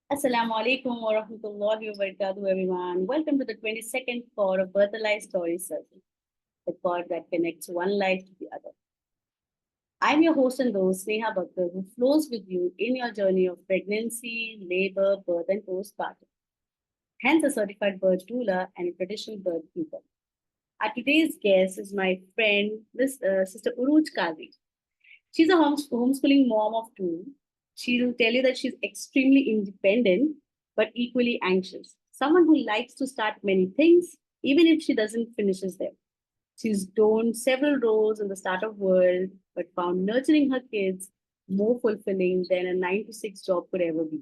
Assalamu alaikum wa rahmatullahi wa barakatuh, everyone. Welcome to the 22nd pod of Birth Life Story Circle, the pod that connects one life to the other. I'm your host and host, Sneha Bakkal, who flows with you in your journey of pregnancy, labor, birth, and postpartum. Hence, a certified birth doula and a traditional birth keeper. Our today's guest is my friend, Sister Urooj. She's a homeschooling mom of two. She'll tell you that she's extremely independent, but equally anxious. Someone who likes to start many things, even if she doesn't finishes them. She's done several roles in the startup world, but found nurturing her kids more fulfilling than a 9 to 6 job could ever be.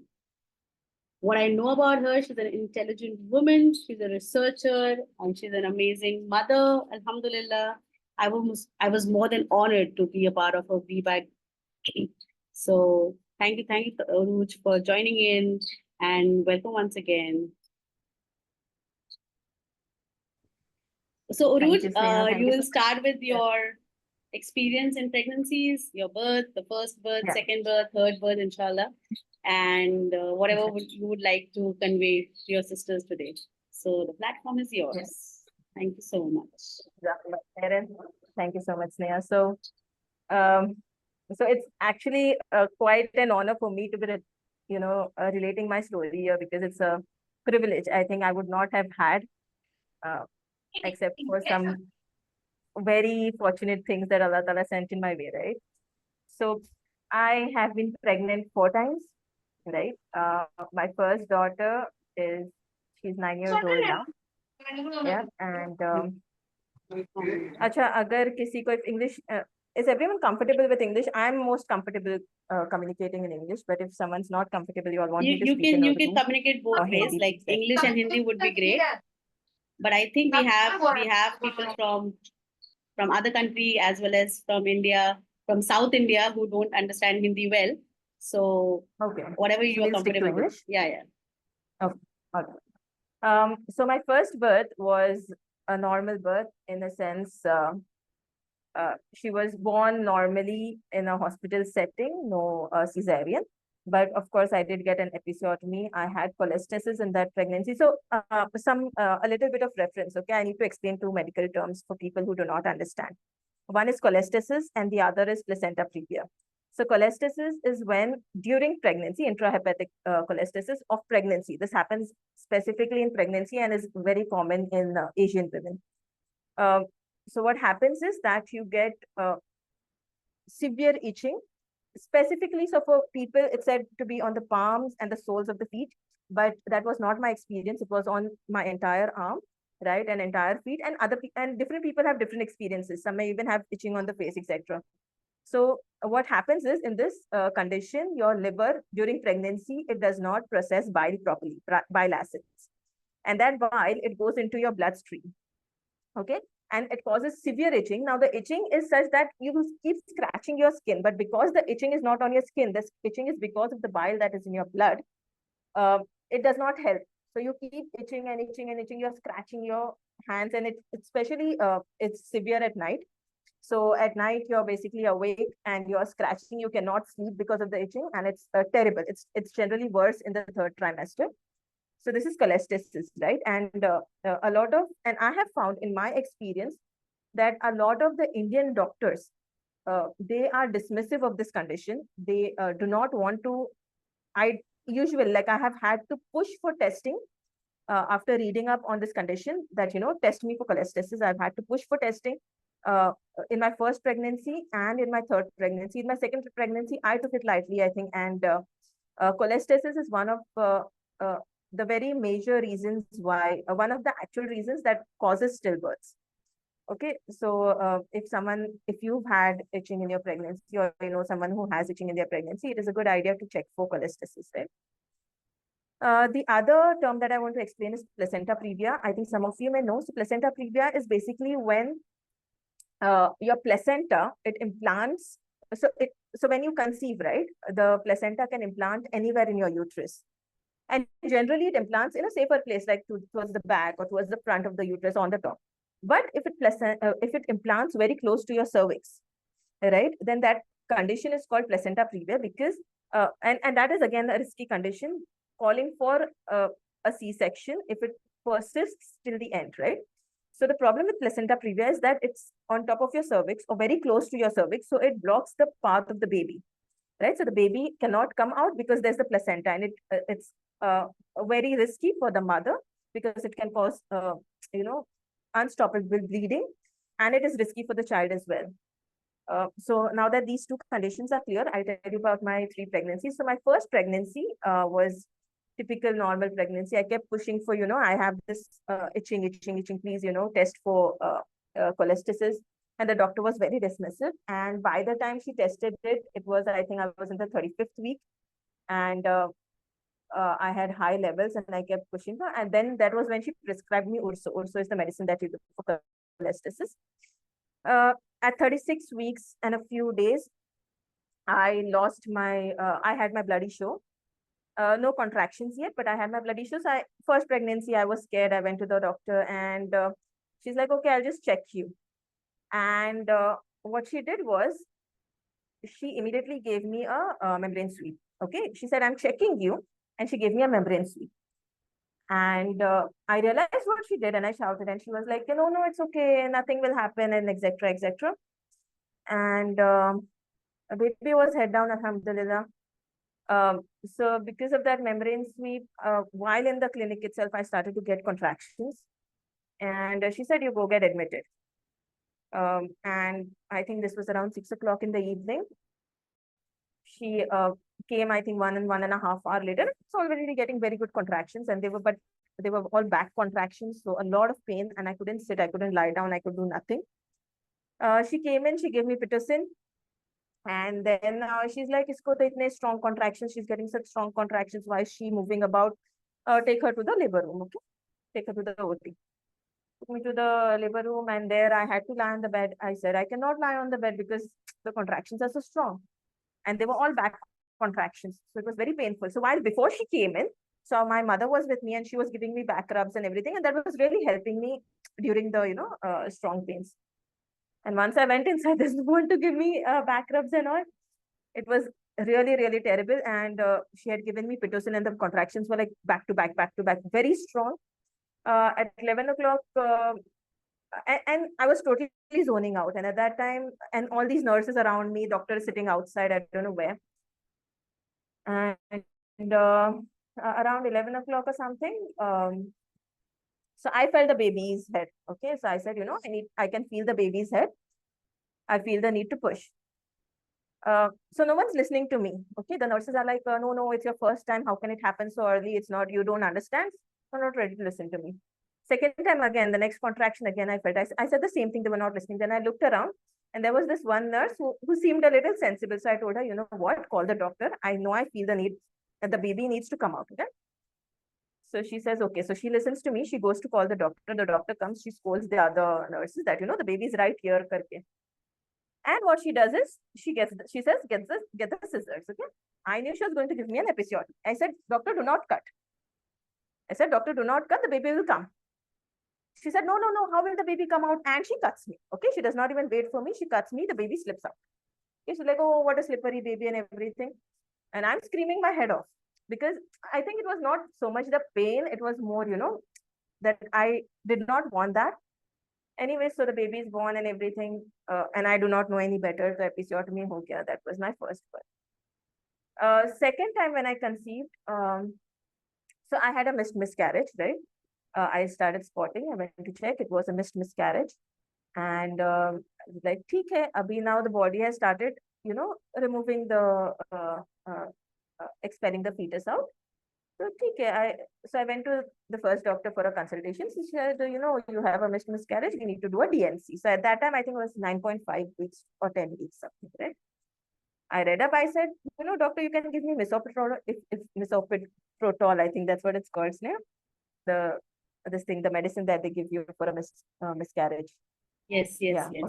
What I know about her, she's an intelligent woman, she's a researcher, and she's an amazing mother. Alhamdulillah. I was more than honored to be a part of her VBAC. So thank you, Uruj, for joining in and welcome once again. So Thank Uruj, you, Sneha. Thank you you will so much. start with Yeah. your experience in pregnancies, your birth, the first birth, Yeah. second birth, third birth, inshallah, and whatever Okay. you would like to convey to your sisters today. So the platform is Yeah. yours. Thank you so much. Jazakallah khairan. Thank you so much, Sneha. Um, so it's actually quite an honor for me to be, relating my story here because it's a privilege. I think I would not have had, uh, except for some very fortunate things that Allah Ta'ala sent in my way, right? So I have been pregnant 4 times, right? My first daughter is, she's 9 years old now. Yeah. And अच्छा अगर किसी को English is everyone comfortable with English? I'm most comfortable communicating in English, but if someone's not comfortable, you all want You me to you speak can in you can Urdu communicate both or ways, Hindi, like please let me English know. and Hindi would be great. But I think we have people from other country as well as from India, from South India who don't understand Hindi well. So Okay. whatever So you are we'll stick to comfortable with. English. Yeah, yeah. Okay. Okay. So my first birth was a normal birth in a sense. She was born normally in a hospital setting, no cesarean. But of course, I did get an episiotomy. I had cholestasis in that pregnancy. So a little bit of reference. Okay, I need to explain two medical terms for people who do not understand. One is cholestasis and the other is placenta previa. So cholestasis is when during pregnancy, intrahepatic cholestasis of pregnancy. This happens specifically in pregnancy and is very common in Asian women. Uh, so what happens is that you get severe itching, specifically. So for people, it's said to be on the palms and the soles of the feet, but that was not my experience. It was on my entire arm, right, and entire feet. And and different people have different experiences. Some may even have itching on the face, etc. So what happens is in this condition, your liver during pregnancy, it does not process bile properly, bile acids, and that bile, it goes into your bloodstream. Okay. And it causes severe itching. Now the itching is such that you will keep scratching your skin, but because the itching is not on your skin, this itching is because of the bile that is in your blood. It does not help. So you keep itching and itching and itching. You're scratching your hands, and especially it's severe at night. So at night you're basically awake and you're scratching. You cannot sleep because of the itching, and it's terrible. It's generally worse in the third trimester. So this is cholestasis, right? And a lot of, and I have found in my experience that a lot of the Indian doctors, they are dismissive of this condition. They do not want to, I usually, like I have had to push for testing after reading up on this condition that, test me for cholestasis. I've had to push for testing uh, in my first pregnancy and in my third pregnancy. In my second pregnancy, I took it lightly, I think. And cholestasis is one of uh, the very major reasons why, one of the actual reasons that causes stillbirths. Okay, so if you've had itching in your pregnancy, or someone who has itching in their pregnancy, it is a good idea to check for cholestasis, right? The other term that I want to explain is placenta previa. I think some of you may know. So placenta previa is basically when your placenta, it implants. So when you conceive, right, the placenta can implant anywhere in your uterus. And generally it implants in a safer place, like towards the back or towards the front of the uterus on the top. But if it implants very close to your cervix, right, then that condition is called placenta previa because, and that is again a risky condition calling for a C-section if it persists till the end, right? So the problem with placenta previa is that it's on top of your cervix or very close to your cervix. So it blocks the path of the baby, right? So the baby cannot come out because there's the placenta, and it's very risky for the mother because it can cause, unstoppable bleeding, and it is risky for the child as well. So now that these two conditions are clear, I'll tell you about my 3 pregnancies. So my first pregnancy was typical normal pregnancy. I kept pushing for, I have this itching, please, test for cholestasis. And the doctor was very dismissive. And by the time she tested it, I think I was in the 35th week. And I had high levels and I kept pushing her. And then that was when she prescribed me Urso. Urso is the medicine that you do for cholestasis. At 36 weeks and a few days, I had my bloody show. No contractions yet, but I had my bloody show. So first pregnancy, I was scared. I went to the doctor and she's like, okay, I'll just check you. And what she did was, she immediately gave me a membrane sweep. Okay, she said, I'm checking you. And she gave me a membrane sweep. And I realized what she did and I shouted and she was like, no, it's okay. Nothing will happen and etc. etc. And a baby was head down, alhamdulillah. So because of that membrane sweep, while in the clinic itself, I started to get contractions. And she said, you go get admitted. And I think this was around 6 o'clock in the evening. She came, I think, 1.5 hours later. It's already getting very good contractions, and they were all back contractions, so a lot of pain, and I couldn't sit, I couldn't lie down, I could do nothing. She came in, she gave me Pitocin, and then she's like, "Isko to itne strong contractions, she's getting such strong contractions. Why is she moving about? Take her to the labor room, okay? Take her to the OT." Took me to the labor room, and there I had to lie on the bed. I said, I cannot lie on the bed because the contractions are so strong. And they were all back contractions. So it was very painful. So before she came in, so my mother was with me and she was giving me back rubs and everything. And that was really helping me during the, strong pains. And once I went inside, there's no one to give me back rubs and all. It was really, really terrible. And she had given me Pitocin and the contractions were like back to back, very strong. At 11 o'clock, and I was totally zoning out. And at that time, and all these nurses around me, doctors sitting outside, I don't know where. And around 11 o'clock or something, so I felt the baby's head. Okay, so I said, I can feel the baby's head. I feel the need to push. So no one's listening to me. Okay, the nurses are like, no, it's your first time. How can it happen so early? It's not, you don't understand. They're not ready to listen to me. Second time again, the next contraction again, I felt, I said the same thing, they were not listening. Then I looked around and there was this one nurse who seemed a little sensible. So I told her, you know what, call the doctor. I know I feel the need and the baby needs to come out. Okay. So she says, okay. So she listens to me. She goes to call the doctor. The doctor comes. She scolds the other nurses that, the baby's right here. Karke. And what she does is she says, get the scissors. Okay. I knew she was going to give me an episode. I said, doctor, do not cut. Doctor, do not cut. The baby will come. She said, no, how will the baby come out? And she cuts me. Okay, she does not even wait for me. She cuts me. The baby slips out. Okay, she's like, oh, what a slippery baby and everything. And I'm screaming my head off because I think it was not so much the pain. It was more, that I did not want that. Anyway, so the baby is born and everything. And I do not know any better. The episiotomy ho gaya. That was my first one. Second time when I conceived, so I had a missed miscarriage, right? I started spotting. I went to check. It was a missed miscarriage. And like, theek hai, abhi now the body has started, removing the, expelling the fetus out. So, theek hai. So I went to the first doctor for a consultation. She said, you have a missed miscarriage. We need to do a DNC. So at that time, I think it was 9.5 weeks or 10 weeks, something, right? I read up. I said, doctor, you can give me misoprostol, if misoprostol, I think that's what it's called, Sneha. The medicine that they give you for a miscarriage. Yes. Okay.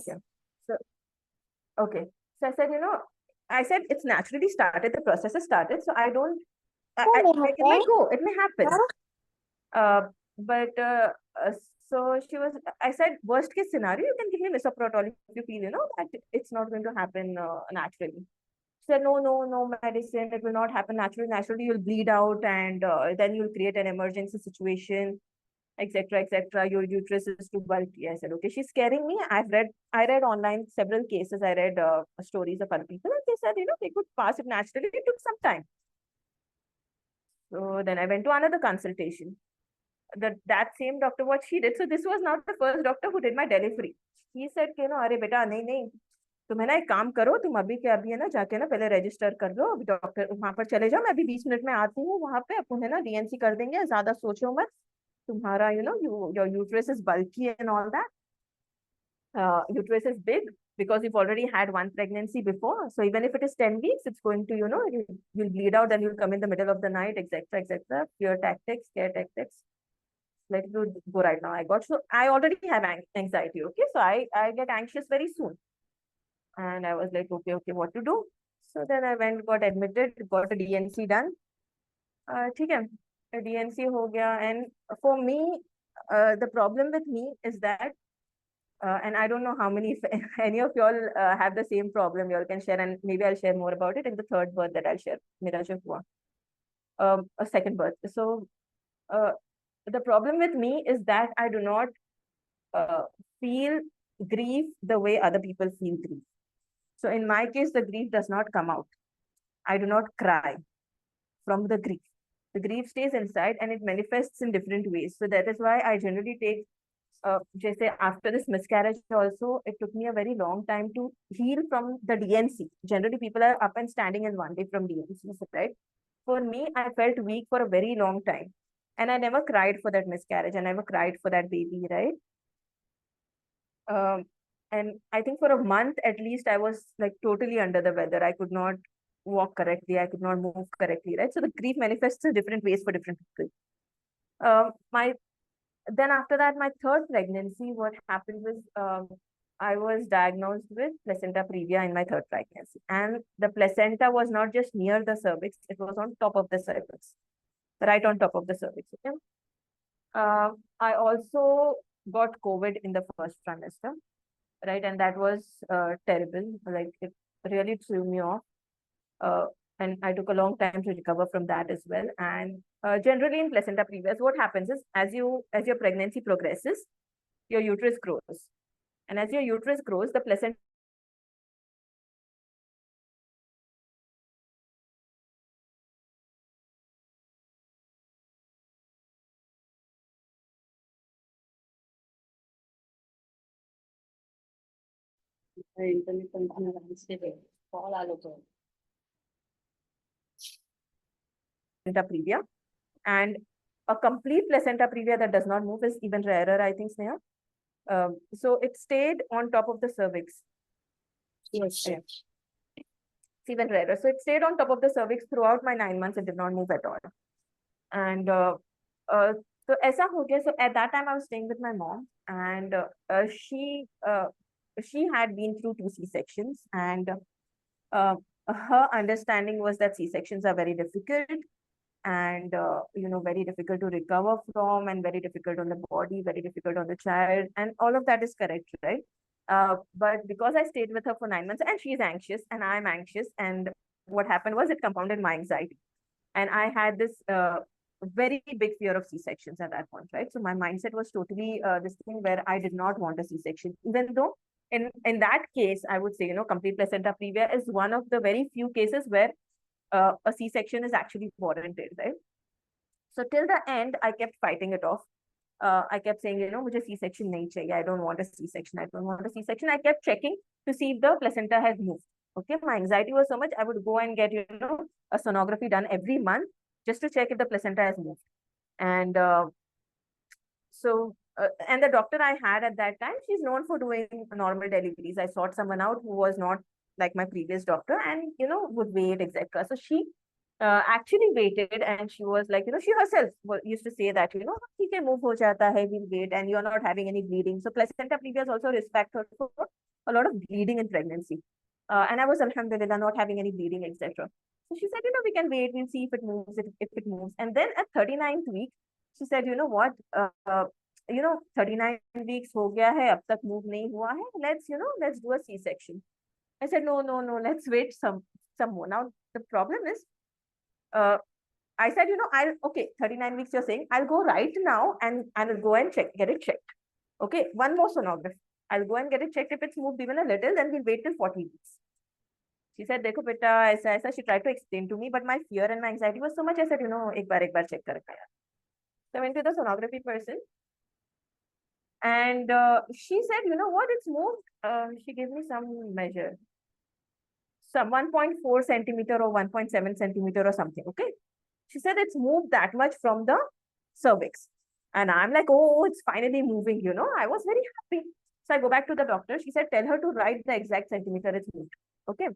So, okay. So I said it's naturally started. The process has started. So I don't. It may go. It may happen. So I said, worst case scenario, you can give me misoprostol if you feel, that it's not going to happen naturally. said, no, no, no medicine. It will not happen naturally. Naturally, you'll bleed out, and then you'll create an emergency situation, etc., etc. Your uterus is too bulky. I said, okay, she's scaring me. I read online several cases. I read stories of other people, and they said, they could pass it naturally. It took some time. So then I went to another consultation. That same doctor, what she did. So this was not the first doctor who did my delivery. He said, अरे बेटा नहीं नहीं, तुम है ना एक काम करो, तुम अभी के अभी है ना जाके ना पहले रजिस्टर कर लो, अभी डॉक्टर वहां पर चले जाओ, मैं अभी 20 मिनट में आती हूँ वहां पे, अपन है ना डीएनसी कर देंगे, ज्यादा सोचो मत, तुम्हारा your uterus is bulky and all that, uterus is big because you've already had one pregnancy before. So even if it is 10 weeks, it's going to, you'll bleed out and you'll come in the middle of the night, etc., etc. Fear tactics, scare tactics. Let you go right now. So I already have anxiety. Okay. So I get anxious very soon. And I was like, okay, what to do? So then I went, got admitted, got a DNC done. ठीक है, DNC हो गया. And for me, the problem with me is that and I don't know how many, if any of y'all have the same problem, y'all can share, and maybe I'll share more about it in the third birth that I'll share. Mera jo hua. A second birth. So the problem with me is that I do not feel grief the way other people feel grief. So in my case, the grief does not come out. I do not cry from the grief. The grief stays inside and it manifests in different ways. So that is why I generally take just say after this miscarriage also, it took me a very long time to heal from the DNC. Generally, people are up and standing in one day from DNC, right? For me, I felt weak for a very long time. And I never cried for that miscarriage. I never cried for that baby, right? And I think for a month at least, I was like totally under the weather. I could not walk correctly. I could not move correctly, right? So the grief manifests in different ways for different people. Then after that, my third pregnancy, what happened was I was diagnosed with placenta previa in my third pregnancy. And the placenta was not just near the cervix, it was on top of the cervix, right on top of the cervix. Okay? I also got COVID in the first trimester, right? And that was terrible. Like it really threw me off. And I took a long time to recover from that as well. And generally in placenta previa, what happens is as your pregnancy progresses, your uterus grows. And as your uterus grows, the placenta Internet unstable. Call all previa. And a complete placenta previa that does not move is even rarer, I think, Sneha. So it stayed on top of the cervix. Yes. Yeah. It's even rarer. So it stayed on top of the cervix throughout my 9 months. It did not move at all. And so aisa ho gaya. So at that time, I was staying with my mom, and she had been through 2 C-sections, and her understanding was that C-sections are very difficult, and very difficult to recover from, and very difficult on the body, very difficult on the child, and all of that is correct, right? But because I stayed with her for 9 months, and she's anxious, and I'm anxious, and what happened was it compounded my anxiety, and I had this very big fear of C-sections at that point, right? So my mindset was totally this thing where I did not want a C-section, even though in that case, I would say, complete placenta previa is one of the very few cases where a C-section is actually warranted, right? So till the end, I kept fighting it off. I kept saying, मुझे C-section नहीं चाहिए. I don't want a C-section. I don't want a C-section. I kept checking to see if the placenta has moved. Okay, my anxiety was so much, I would go and get, a sonography done every month just to check if the placenta has moved. And and the doctor I had at that time, she's known for doing normal deliveries. I sought someone out who was not like my previous doctor and, would wait, etc. So she actually waited, and she was like, she herself used to say that, he can move ho jata hai, we'll wait, and you're not having any bleeding. So placenta previa is also respect her for a lot of bleeding in pregnancy. And I was, alhamdulillah, not having any bleeding, etc. So she said, we can wait, we'll see if it moves, if it moves. And then at 39th week, she said, 39 weeks ho gaya hai, ab tak move nahi hua hai. Let's do a C-section. I said, no, let's wait some more. Now, the problem is, I said, okay, 39 weeks you're saying, I'll go right now and I'll go and get it checked. Okay, one more sonography. I'll go and get it checked. If it's moved even a little, then we'll wait till 40 weeks. She said, देखो बेटा ऐसा ऐसा. She tried to explain to me, but my fear and my anxiety was so much. I said, एक बार check कर यार. So I went to the sonography person, and she said, you know what, it's moved. She gave me some measure, some 1.4 centimeter or 1.7 centimeter or something. Okay, she said it's moved that much from the cervix, and I'm like, oh, it's finally moving. I was very happy. So I go back to the doctor. She said, tell her to write the exact centimeter it's moved. Okay.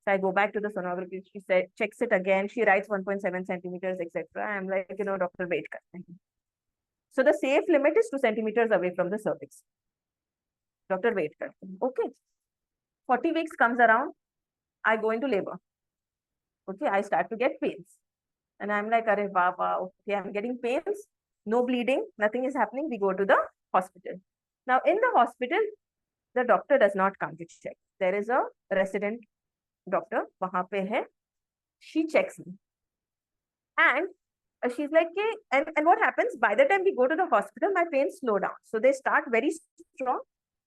So I go back to the sonography. She said, checks it again. She writes 1.7 centimeters, etc. I'm like, doctor, wait. So the safe limit is 2 centimeters away from the cervix. Doctor, wait. Okay. 40 weeks comes around. I go into labor. Okay. I start to get pains. And I'm like, Arey, wow, okay, I'm getting pains. No bleeding. Nothing is happening. We go to the hospital. Now, in the hospital, the doctor does not come to check. There is a resident doctor. Wahan pe hai. She checks me. And she's like, and what happens? By the time we go to the hospital, my pains slow down. So they start very strong.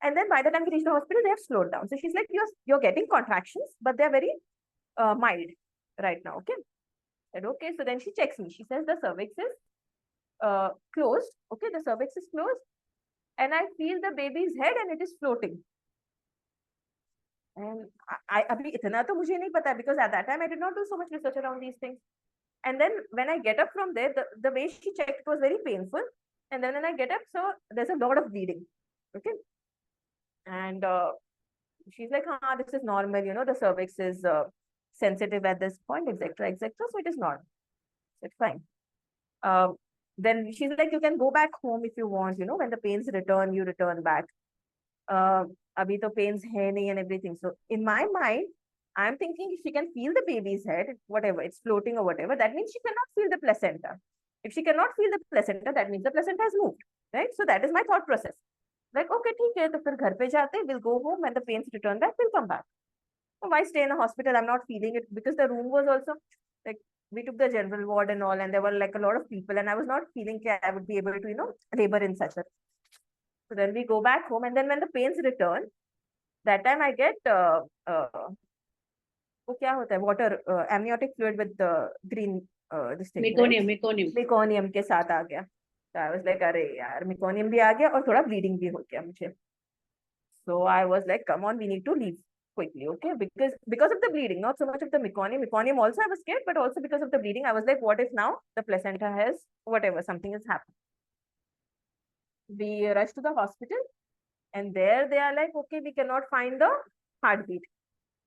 And then by the time we reach the hospital, they have slowed down. So she's like, you're getting contractions, but they're very mild right now. Okay. I said, okay. So then she checks me. She says the cervix is closed. Okay. The cervix is closed. And I feel the baby's head and it is floating. And abhi itna to mujhe nahi pata, because at that time I did not do so much research around these things. And then when I get up from there, the way she checked, it was very painful. And then when I get up, so there's a lot of bleeding. Okay. And she's like, this is normal. The cervix is sensitive at this point, etc., etc. So it is normal. It's fine. Then she's like, you can go back home if you want. When the pains return, you return back. Abhi to pains hai nahi and everything. So in my mind, I'm thinking if she can feel the baby's head, whatever, it's floating or whatever, that means she cannot feel the placenta. If she cannot feel the placenta, that means the placenta has moved, right? So that is my thought process. Like, okay, theek hai, to fir ghar pe jate, we'll go home. When the pains return back, we'll come back. So why stay in a hospital? I'm not feeling it, because the room was also like, we took the general ward and all, and there were like a lot of people, and I was not feeling that I would be able to, labor in such a. So then we go back home, and then when the pains return, that time I get वो क्या होता है water amniotic fluid with the green this thing, meconium के साथ आ गया. So I was like, अरे यार meconium भी आ गया और थोड़ा bleeding भी हो गया मुझे. So I was like, come on, we need to leave quickly, okay? Because of the bleeding, not so much of the meconium. Meconium also I was scared, but also because of the bleeding, I was like, what if now the placenta has whatever, something has happened. We rushed to the hospital, and there they are like, okay, we cannot find the heartbeat.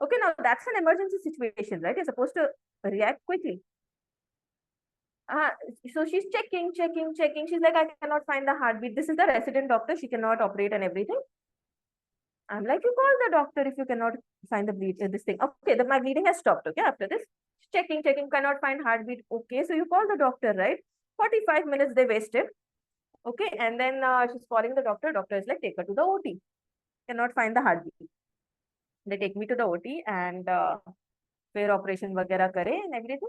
Okay, now that's an emergency situation, right? You're supposed to react quickly. So she's checking. She's like, I cannot find the heartbeat. This is the resident doctor. She cannot operate and everything. I'm like, you call the doctor if you cannot find the bleed, this thing. Okay, my bleeding has stopped. Okay, after this, checking, cannot find heartbeat. Okay, so you call the doctor, right? 45 minutes they wasted. Okay, and then she's calling the doctor. Doctor is like, take her to the OT. Cannot find the heartbeat. They take me to the OT, and where operation vagera kare and everything.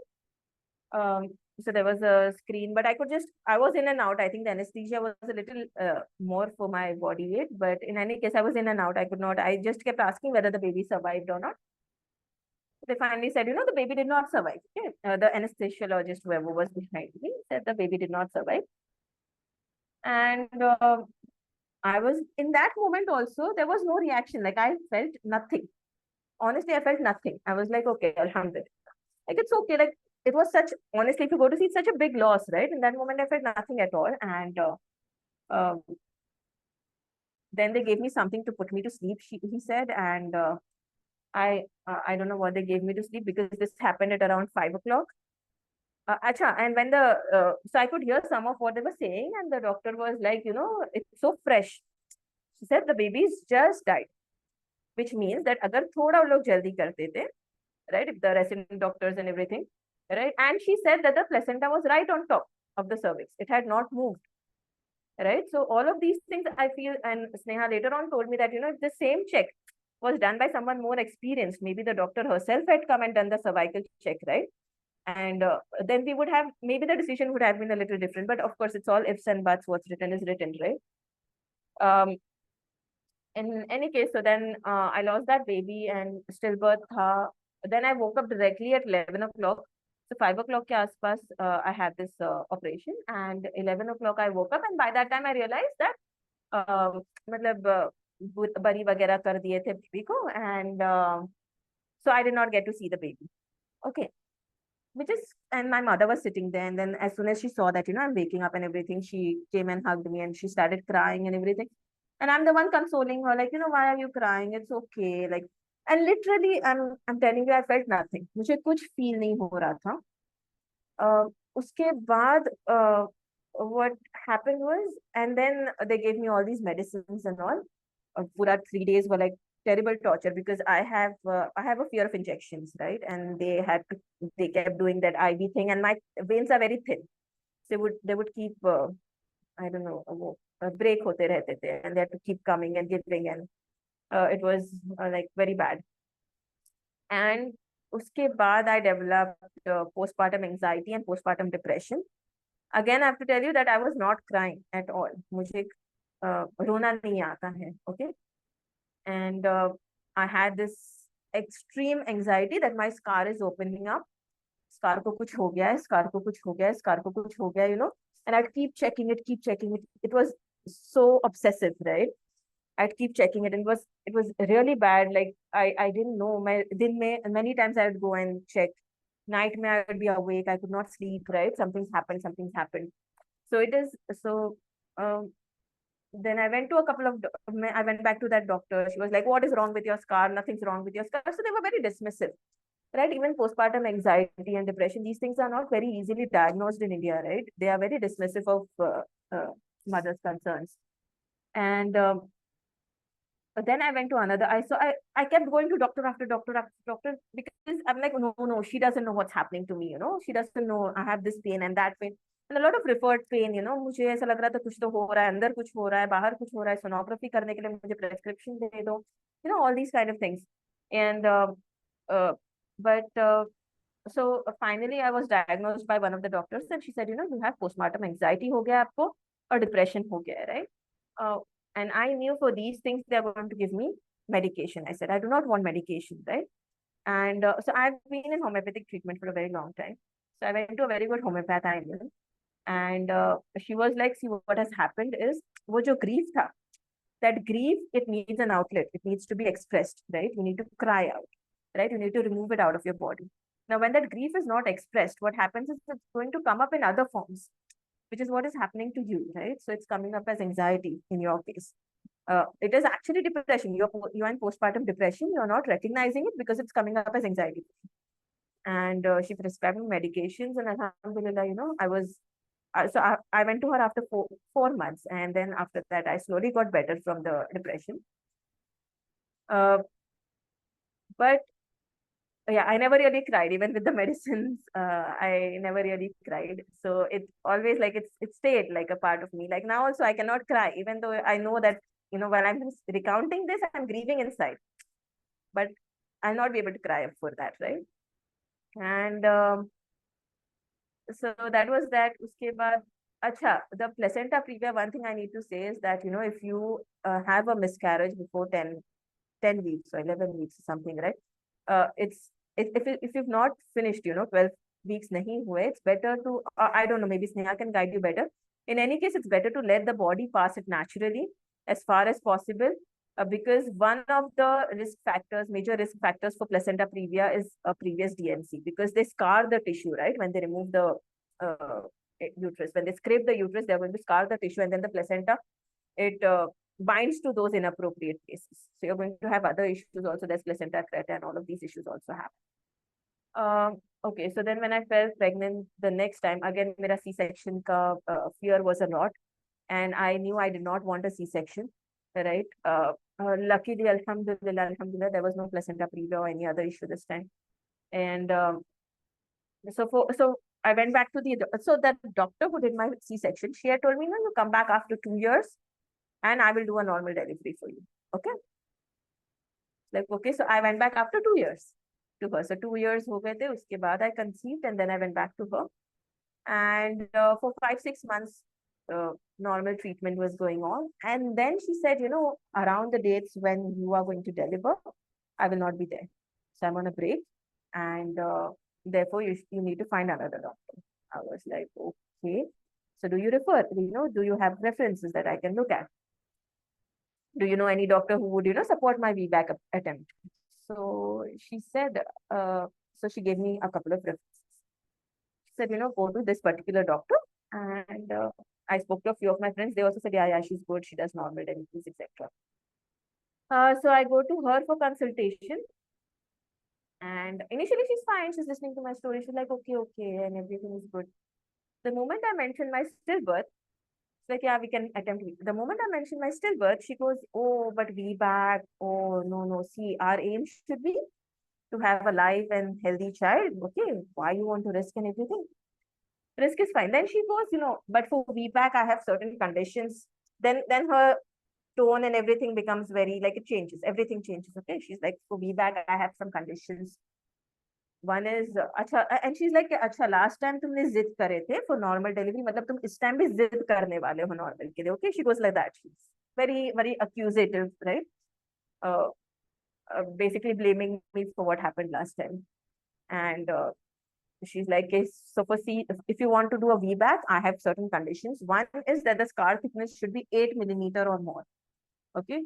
So there was a screen, but I was in and out. I think the anesthesia was a little more for my body weight, but in any case, I was in and out. I just kept asking whether the baby survived or not. They finally said, the baby did not survive. Okay? The anesthesiologist, whoever was behind me, said the baby did not survive. And I was in that moment also, there was no reaction. Like I felt nothing. Honestly, I felt nothing. I was like, okay, alhamdulillah. Like it's okay. Like it was honestly, if you go to see, it's such a big loss, right? In that moment, I felt nothing at all. And then they gave me something to put me to sleep, he said. And I don't know what they gave me to sleep, because this happened at around 5 o'clock. And when so I could hear some of what they were saying, and the doctor was like, it's so fresh. She said the baby's just died, which means that agar thoda log jaldi karte the, right? If the resident doctors and everything, right? And she said that the placenta was right on top of the cervix. It had not moved, right? So all of these things I feel, and Sneha later on told me that, if the same check was done by someone more experienced. Maybe the doctor herself had come and done the cervical check, right? And then we would have, maybe the decision would have been a little different. But of course, it's all ifs and buts. What's written is written, right? In any case, so then I lost that baby and stillbirth. Then I woke up directly at 11 o'clock. So 5 o'clock ke aaspas, I had this operation, and 11 o'clock I woke up, and by that time I realized that मतलब बरी वगैरह कर दिए थे baby को, and so I did not get to see the baby. Okay. Which is, and my mother was sitting there, and then as soon as she saw that, I'm waking up and everything, she came and hugged me and she started crying and everything. And I'm the one consoling her, like, why are you crying? It's okay. Like, and literally, I'm telling you, I felt nothing. मुझे कुछ feel नहीं हो रहा था. उसके बाद, what happened was, and then they gave me all these medicines and all. Pura 3 days were like terrible torture, because I have a fear of injections, right? And they kept doing that IV thing, and my veins are very thin. So they would keep I don't know, break hote rehte the, and they had to keep coming and giving, and it was like very bad. And uske baad I developed postpartum anxiety and postpartum depression. Again, I have to tell you that I was not crying at all. मुझे रोना नहीं आता है, okay? And I had this extreme anxiety that my scar is opening up. Scar को कुछ हो गया है, scar को कुछ हो गया है, scar को कुछ हो गया है, and I'd keep checking it. It was so obsessive, right? I'd keep checking it, and it was really bad. Like I didn't know. Many times I would go and check. Night may I would be awake. I could not sleep, right? Something's happened. So it is so. Then I went to I went back to that doctor. She was like, "What is wrong with your scar? Nothing's wrong with your scar." So they were very dismissive, right? Even postpartum anxiety and depression, these things are not very easily diagnosed in India, right? They are very dismissive of mother's concerns. And but then I went to another. I kept going to doctor after doctor after doctor, because I'm like, no, she doesn't know what's happening to me, She doesn't know I have this pain and that pain. And a lot of referred pain, मुझे ऐसा लग रहा था कुछ तो हो रहा है, अंदर कुछ हो रहा है, बाहर कुछ हो रहा है, sonography करने के लिए मुझे prescription दे दो, all these kind of things. And but so finally I was diagnosed by one of the doctors, and she said, you have postpartum anxiety हो गया आपको, or depression हो गया है, right? And I knew for these things they are going to give me medication. I said, I do not want medication, right? And so I've been in homeopathic treatment for a very long time. So I went to a very good homeopath I knew, and she was like, see, what has happened is, wo jo grief tha, that grief, it needs an outlet. It needs to be expressed, right? You need to cry out, right? You need to remove it out of your body. Now, when that grief is not expressed, what happens is it's going to come up in other forms, which is what is happening to you, right? So it's coming up as anxiety in your case. It is actually depression. You're in postpartum depression. You're not recognizing it because it's coming up as anxiety. And she prescribed me medications, and alhamdulillah, I went to her after 4 months, and then after that, I slowly got better from the depression. But yeah, I never really cried, even with the medicines. I never really cried. So it always like it stayed like a part of me. Like now also I cannot cry, even though I know that, when I'm recounting this, I'm grieving inside. But I'll not be able to cry for that, right? And so that was that. Uske baad, acha, the placenta previa, one thing I need to say is that, if you have a miscarriage before 10 weeks or 11 weeks or something, right? If you've not finished, 12 weeks nahi hue, it's better to, I don't know, maybe Sneha can guide you better. In any case, it's better to let the body pass it naturally as far as possible, because one of the major risk factors for placenta previa is a previous DNC, because they scar the tissue, right? When they remove the uterus, when they scrape the uterus, they're going to scar the tissue, and then the placenta, it binds to those inappropriate places. So you're going to have other issues also. There's placenta creta, and all of these issues also happen. Okay, so then when I fell pregnant the next time, again, mera C-section ka fear was a lot, and I knew I did not want a C-section, right? Luckily, alhamdulillah, there was no placenta previa or any other issue this time. And so I went back to so that doctor who did my C-section, she had told me, no, you come back after 2 years, and I will do a normal delivery for you. Okay. Like, okay, so I went back after 2 years to her. So 2 years हो गए थे, उसके बाद I conceived and then I went back to her. And for 5, 6 months, normal treatment was going on. And then she said, around the dates when you are going to deliver, I will not be there. So I'm on a break. And therefore, you need to find another doctor. I was like, okay. So do you refer, do you have references that I can look at? Do you know any doctor who would, support my VBAC attempt? So she said, so she gave me a couple of references. She said, go to this particular doctor. And I spoke to a few of my friends. They also said, yeah, she's good. She does normal deliveries, etc. So I go to her for consultation. And initially she's fine. She's listening to my story. She's like, okay, and everything is good. The moment I mentioned my stillbirth, it's like, yeah, we can attempt. The moment I mentioned my stillbirth, she goes, oh, but VBAC. Oh, no. See, our aim should be to have a live and healthy child. Okay, why you want to risk and everything? Risk is fine. Then she goes, but for VBAC, I have certain conditions. Then her tone and everything becomes very, like, it changes. Everything changes. Okay, she's like, for VBAC, I have some conditions. One is, अच्छा, and she's like, अच्छा, last time तुमने जिद करे थे for normal delivery, मतलब तुम इस time भी जिद करने वाले हो normal के लिए. Okay, she goes like that. She's very accusative, right? Basically blaming me for what happened last time. And she's like, so for see, if you want to do a VBAC, I have certain conditions. One is that the scar thickness should be 8 millimeter or more. Okay.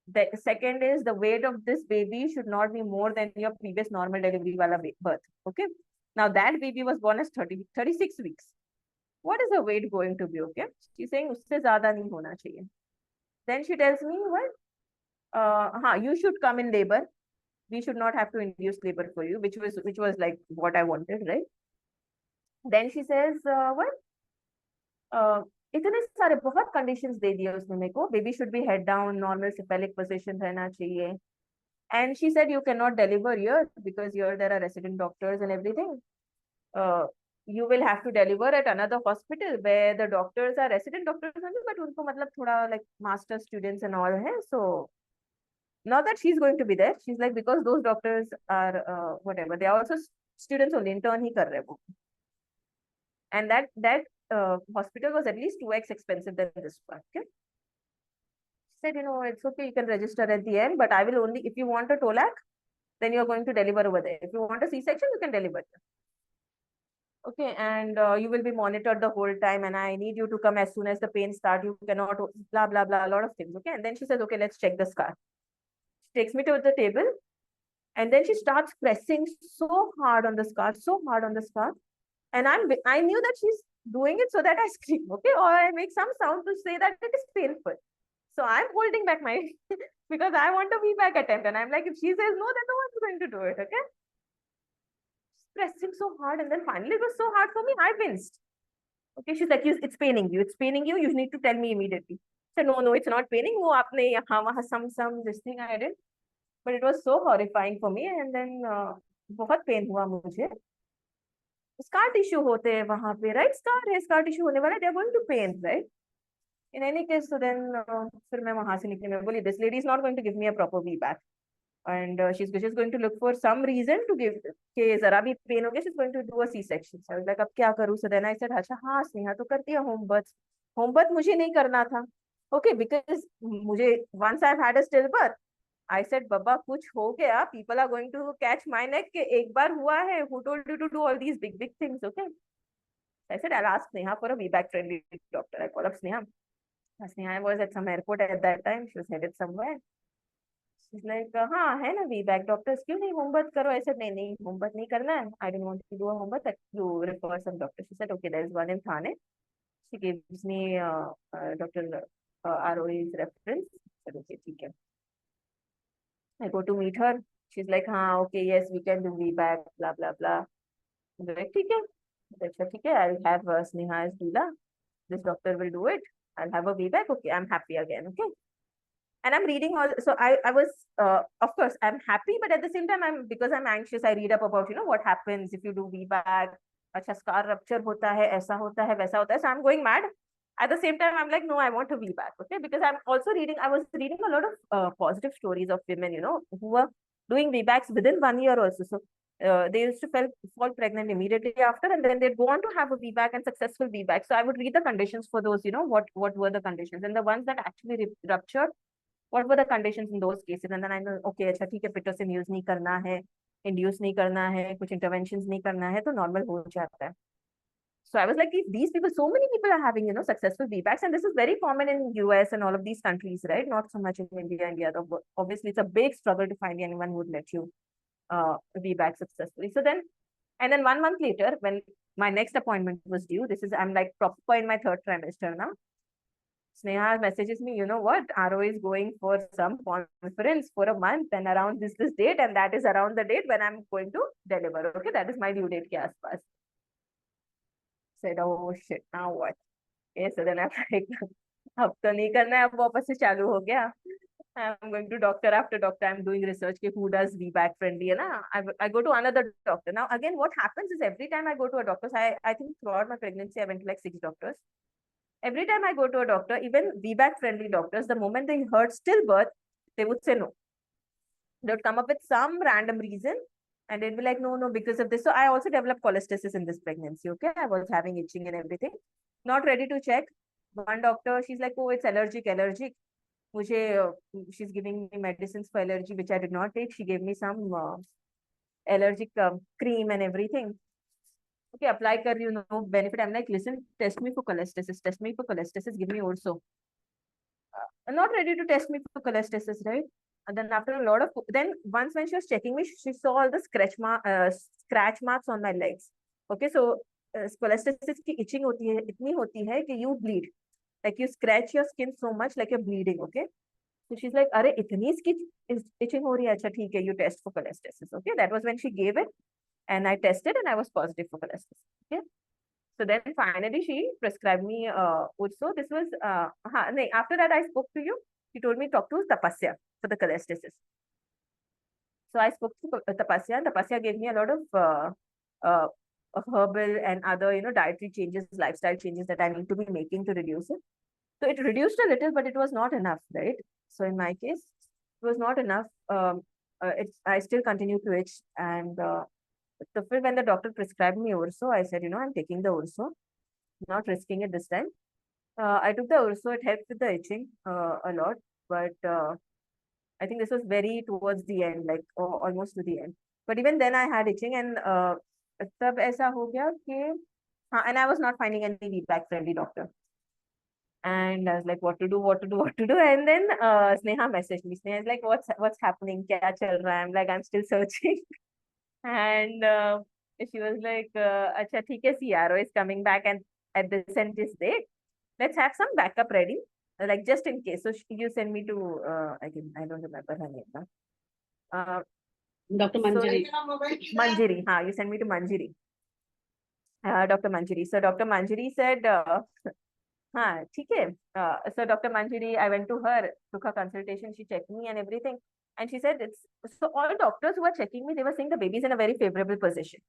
The second is the weight of this baby should not be more than your previous normal delivery wala birth. Okay. Now that baby was born as 36 weeks. What is the weight going to be? Okay. She's saying usse zyada nahi hona chahiye. Then she tells me, well, you should come in labor. We should not have to induce labor for you, which was like what I wanted, right? Then she says, इतने सारे बहुत conditions दे दिए उसने मेरे को. Baby should be head down, normal cephalic position रहना चाहिए. And she said, you cannot deliver here because here there are resident doctors and everything. You will have to deliver at another hospital where the doctors are resident doctors only, but उनको मतलब थोड़ा like master students and all है. So not that she's going to be there. She's like, because those doctors are whatever. They are also students only, intern ही कर रहे वो. And that hospital was at least 2x expensive than this one. Okay. She said, it's okay, you can register at the end, but I will only, if you want a TOLAC, then you're going to deliver over there. If you want a C-section, you can deliver there. Okay, and you will be monitored the whole time, and I need you to come as soon as the pain starts. You cannot, blah, blah, blah, a lot of things. Okay, and then she says, okay, let's check the scar. She takes me to the table, and then she starts pressing so hard on the scar, and I knew that she's doing it so that I scream, okay, or I make some sound to say that it is painful. So I'm holding back my because I want a VBAC attempt, and I'm like, if she says no, then no one's going to do it. Okay, she's pressing so hard, and then finally it was so hard for me, I winced. Okay, she's like, it's paining you. It's paining you. You need to tell me immediately. So no, it's not paining. वो आपने यहाँ वहाँ some this thing I did, but it was so horrifying for me. And then बहुत pain हुआ मुझे. Scar tissue होते हैं वहाँ पे, right? Scar tissue होने वाला. They are going to pain, right? In any case, so then फिर मैं वहाँ से निकली. मैं बोली, this lady is not going to give me a proper VBAC, and she's just going to look for some reason to give. कि जरा भी pain हो गया, she's going to do a C-section. So I was like, अब क्या करूँ? So then I said, अच्छा हाँ स्नेहा तो करती है home birth मुझे नहीं करना था. Okay, because मुझे once I've had a stillbirth, I said, Baba, कुछ हो गया, people are going to catch my neck कि एक बार हुआ है, who told you to do all these big things, okay? I said, I'll ask Sneha for a VBAC friendly doctor. I called up Sneha. Sneha was at some airport at that time. She was headed somewhere. She's like, हाँ है ना VBAC doctors, क्यों नहीं home birth करो? I said, नहीं home birth नहीं करना है. I didn't want to do a home birth. You refer some doctor. She said, okay, there is one in Thane. She gives me Dr. ROE's reference. I said, okay, ठीक है. I go to meet her. She's like, हाँ, okay, yes, we can do VBAC, blah, blah, blah. I'm like, ठीक है. ठीक है, I'll have Sneha as doula. This doctor will do it. I'll have a VBAC. Okay, I'm happy again. Okay. And I'm reading all. So I was, of course, I'm happy, but at the same time, because I'm anxious, I read up about, what happens if you do VBAC. अच्छा, scar rupture होता है, ऐसा होता है, वैसा होता है. So I'm going mad. At the same time, I'm like, no, I want a VBAC, okay? Because I was reading a lot of positive stories of women, who were doing VBACs within 1 year also. So they used to fall pregnant immediately after, and then they'd go on to have a VBAC and successful VBAC. So I would read the conditions for those, what were the conditions, and the ones that actually ruptured, what were the conditions in those cases. And then I know, okay, अच्छा ठीक है, pitocin use नहीं करना है, induce नहीं करना है, कुछ interventions नहीं करना है, तो normal हो जाता है. So I was like, if these people, so many people are having, successful VBACs, and this is very common in US and all of these countries, right? Not so much in India. Obviously, it's a big struggle to find anyone who would let you VBAC successfully. So then, and then 1 month later, when my next appointment was due, I'm like proper in my third trimester now. Sneha messages me, you know what? RO is going for some conference for a month and around this date, and that is around the date when I'm going to deliver. Okay, that is my due date ke aaspas. Said, oh shit, now what? Okay, so then I'm like, अब तो नहीं करना है, अब वापस से चालू हो गया. I'm going to doctor after doctor. I'm doing research ke who does VBAC friendly, na? I go to another doctor. Now again, what happens is every time I go to a doctor, I think throughout my pregnancy I went to like 6 doctors. Every time I go to a doctor, even VBAC friendly doctors, the moment they heard stillbirth, they would say no. They would come up with some random reason and they'd be like, no, because of this. So I also developed cholestasis in this pregnancy. Okay, I was having itching and everything. Not ready to check. One doctor, she's like, oh, it's allergic. She's giving me medicines for allergy, which I did not take. She gave me some allergic cream and everything. Okay, apply kar, no benefit. I'm like, listen, test me for cholestasis, give me also. I'm not ready to test me for cholestasis, right? And then after a lot of, then once when she was checking me, she saw all the scratch marks on my legs. Okay, so cholestasis ki itching itni hoti hai ki you bleed. Like you scratch your skin so much like you're bleeding, okay? So she's like, "Arey, itni itching ho rahi hai, acha theek hai, you test for cholestasis." Okay, that was when she gave it, and I tested and I was positive for cholestasis. Okay, so then finally she prescribed me also. This was after that I spoke to you. She told me talk to Tapasya for the cholestasis. So I spoke to Tapasya, and Tapasya gave me a lot of herbal and other dietary changes, lifestyle changes that I need to be making to reduce it. So it reduced a little, but it was not enough, right? So in my case, it was not enough. I still continue to itch, and so when the doctor prescribed me Urso, I said, I'm taking the Urso, not risking it this time. I took the Urso. It helped with the itching a lot, but I think this was very towards the end, like almost to the end. But even then, I had itching, and तब ऐसा हो गया कि and I was not finding any VBAC friendly doctor. And I was like, what to do? And then Sneha messaged me. Sneha is like, what's happening? Kya chal raha hai? I'm like, I'm still searching. And she was like, acha, theek hai, CRO is coming back and at this and this date. Let's have some backup ready, like just in case. So you send me to, I don't remember her name now. Dr. Manjari. Manjari, you send me to Manjari. Dr. Manjari. So Dr. Manjari said, ठीक है. So Dr. Manjari, I went to her, took her consultation, she checked me and everything. And she said, so all doctors who were checking me, they were saying the baby's in a very favorable position.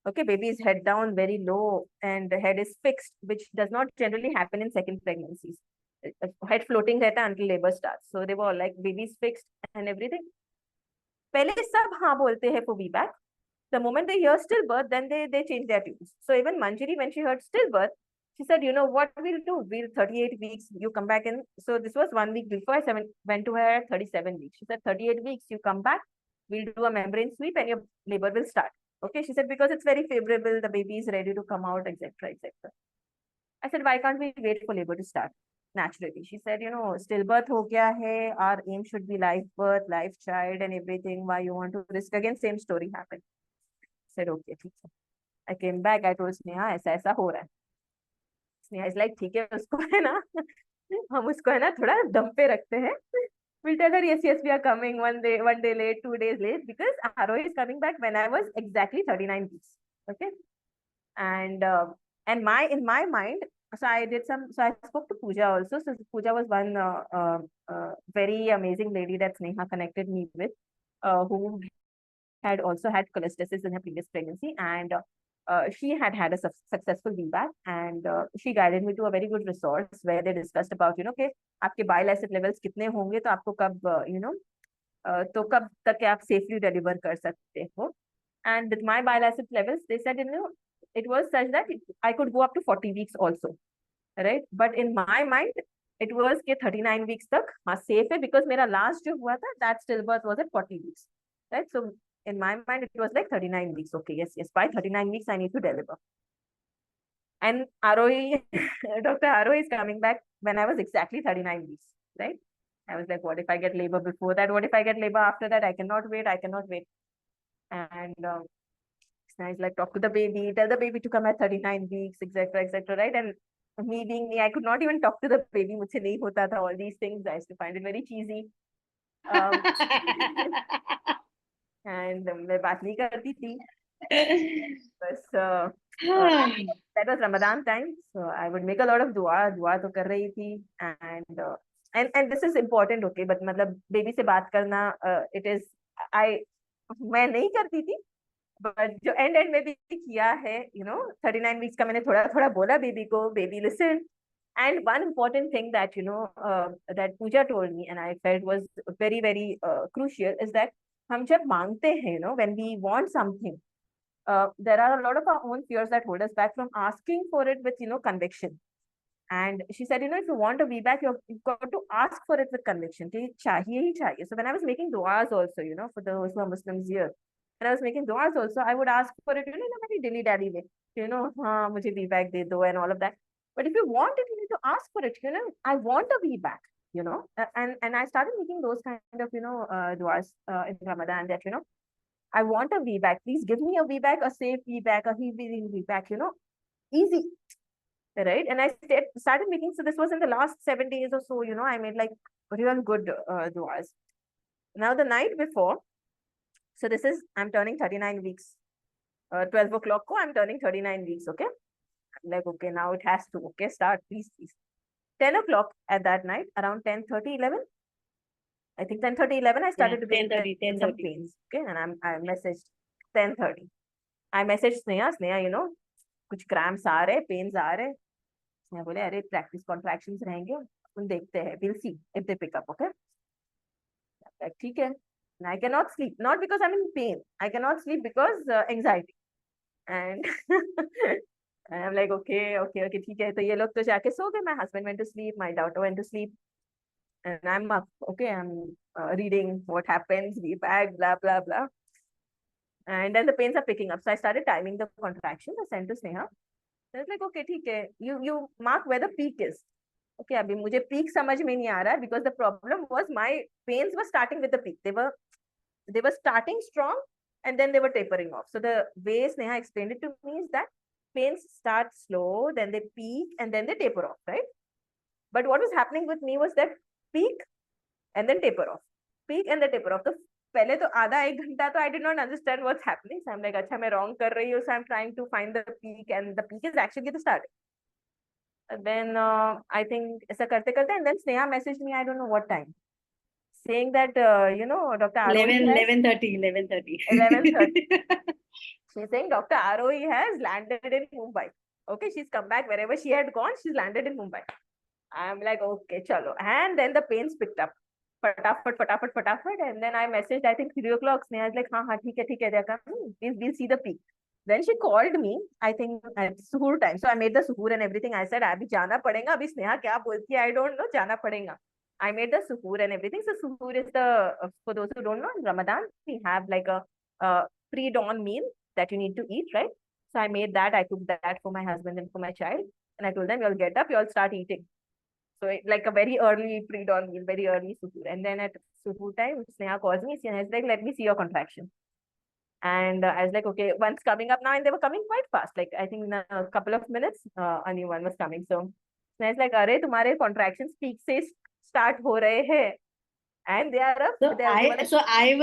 Okay, baby is head down, very low, and the head is fixed, which does not generally happen in second pregnancies. Head floating रहता until labor starts. So they were all like, baby's fixed and everything. पहले सब हाँ बोलते हैं for VBAC. The moment they hear stillbirth, then they change their tunes. So even Manjari, when she heard stillbirth, she said, what we'll do? We'll 38 weeks, you come back in. So this was 1 week before I went to her at 37 weeks. She said, 38 weeks, you come back, we'll do a membrane sweep and your labor will start. Okay, she said, because it's very favorable, the baby is ready to come out, etc., etc. I said, why can't we wait for labor to start naturally? She said, stillbirth ho gaya hai, our aim should be live birth, live child and everything. Why you want to risk? Again, same story happened. I said, okay, I came back, I told Sneha, ऐसा हो रहा है. Sneha is like, ठीक है, उसको है ना, हम उसको है ना थोड़ा दम पे रखते हैं. We'll tell her, yes, we are coming 1 day late, 2 days late, because RO is coming back when I was exactly 39 weeks. Okay. And in my mind, so I spoke to Pooja also. So Pooja was one very amazing lady that Sneha connected me with, who had also had cholestasis in her previous pregnancy. And she had had a successful VBAC, and she guided me to a very good resource where they discussed about, कि आपके bile acid levels कितने होंगे तो आपको कब, तो कब तक आप safely deliver कर सकते हो. And with my bile acid levels, they said, it was such that I could go up to 40 weeks also, right? But in my mind, it was कि 39 weeks तक हाँ safe है, because मेरा last जो हुआ था, that stillbirth was at 40 weeks, right? So in my mind, it was like 39 weeks. Okay, yes, by 39 weeks, I need to deliver. And ROE, Dr. ROE is coming back when I was exactly 39 weeks, right? I was like, what if I get labor before that? What if I get labor after that? I cannot wait. I cannot wait. And it's like, talk to the baby, tell the baby to come at 39 weeks, etc., right? And me being me, I could not even talk to the baby. मुझसे नहीं होता था, all these things. I used to find it very cheesy. And मैं बात नहीं करती थी. बस that was Ramadan time, so I would make a lot of दुआ तो कर रही थी. And this is important, okay, but मतलब baby से बात करना, it is, मैं नहीं करती थी, but जो end में भी किया है, 39 weeks का मैंने थोड़ा थोड़ा बोला baby को, baby listen. And one important thing that, that Pooja told me and I felt was very, very crucial is that हम जब मांगते हैं, when we want something, there are a lot of our own fears that hold us back from asking for it with, conviction. And she said, if you want a VBAC, you've got to ask for it with conviction. कि चाहिए ही चाहिए. So when I was making duas also, for those who are Muslims here, when I was making duas also, I would ask for it, in a very dilly-dally way. हाँ, मुझे VBAC दे दो and all of that. But if you want it, you need to ask for it. I want a VBAC, and I started making those kind of, duas in Ramadan that, I want a VBAC. Please give me a VBAC, a safe VBAC, a healing VBAC, easy. Right. And I started making, so this was in the last 7 days or so, I made like real good duas. Now the night before, so this is, I'm turning 39 weeks. 12 o'clock, I'm turning 39 weeks, okay? I'm like, okay, now it has to, okay, start, please. 10 o'clock at that night, around 10:30, 11. I think 10:30, 11, I started to get 10:30, some pains, okay? And I messaged 10:30. I messaged Sneha, कुछ cramps आ रहे, pains आ रहे. मैं बोले, अरे practice contractions रहेंगे, हम देखते हैं, we'll see if they pick up, okay? Like, ठीक है. And I cannot sleep, not because I'm in pain. I cannot sleep because anxiety. And and I'm like, okay, ठीक है. तो ये लोग तो जाके सो गए. My husband went to sleep. My daughter went to sleep. And I'm up, okay, I'm reading what happens, VBAC, blah, blah, blah. And then the pains are picking up. So I started timing the contractions. I sent to Sneha. So it's like, okay, ठीक है. You mark where the peak is. Okay, अभी मुझे peak समझ में नहीं आ रहा, because the problem was my pains were starting with the peak. They were starting strong and then they were tapering off. So the way Sneha explained it to me is that pains start slow, then they peak and then they taper off, right? But what was happening with me was that peak and then taper off, peak and then taper off. So पहले तो आधा एक घंटा तो I did not understand what's happening. So I'm like, अच्छा मैं wrong कर रही हूँ. So I'm trying to find the peak, and the peak is actually the start. And then I think ऐसा करते करते, and then Sneha messaged me, I don't know what time, saying that Dr. Arohi 11:30. 11:30. She's saying Dr. Arohi has landed in Mumbai. Okay, she's come back wherever she had gone. She's landed in Mumbai. I'm like, okay, chalo. And then the pains picked up. Fatafat. And then I messaged, I think 3 o'clock. Sneha is like, हाँ, ठीक है, they're coming. We'll see the peak. Then she called me, I think at suhoor time. So I made the suhoor and everything. I said, अभी जाना पड़ेगा. अभी Sneha क्या बोलती है, I don't know. जाना पड़ेगा. I made the suhoor and everything. So suhoor is the, for those who don't know, in Ramadan, we have like a pre-dawn meal that you need to eat, right? So I made that. I cooked that for my husband and for my child. And I told them, you'll get up, you'll start eating. So like a very early pre-dawn meal, very early suhoor. And then at suhoor time, Sneha calls me. Sneha is like, let me see your contraction. And I was like, okay, one's coming up now. And they were coming quite fast. Like, I think in a couple of minutes, a new one was coming. So Sneha is like, अरे तुम्हारे contractions peak से start हो रहे हैं. And they are up. So I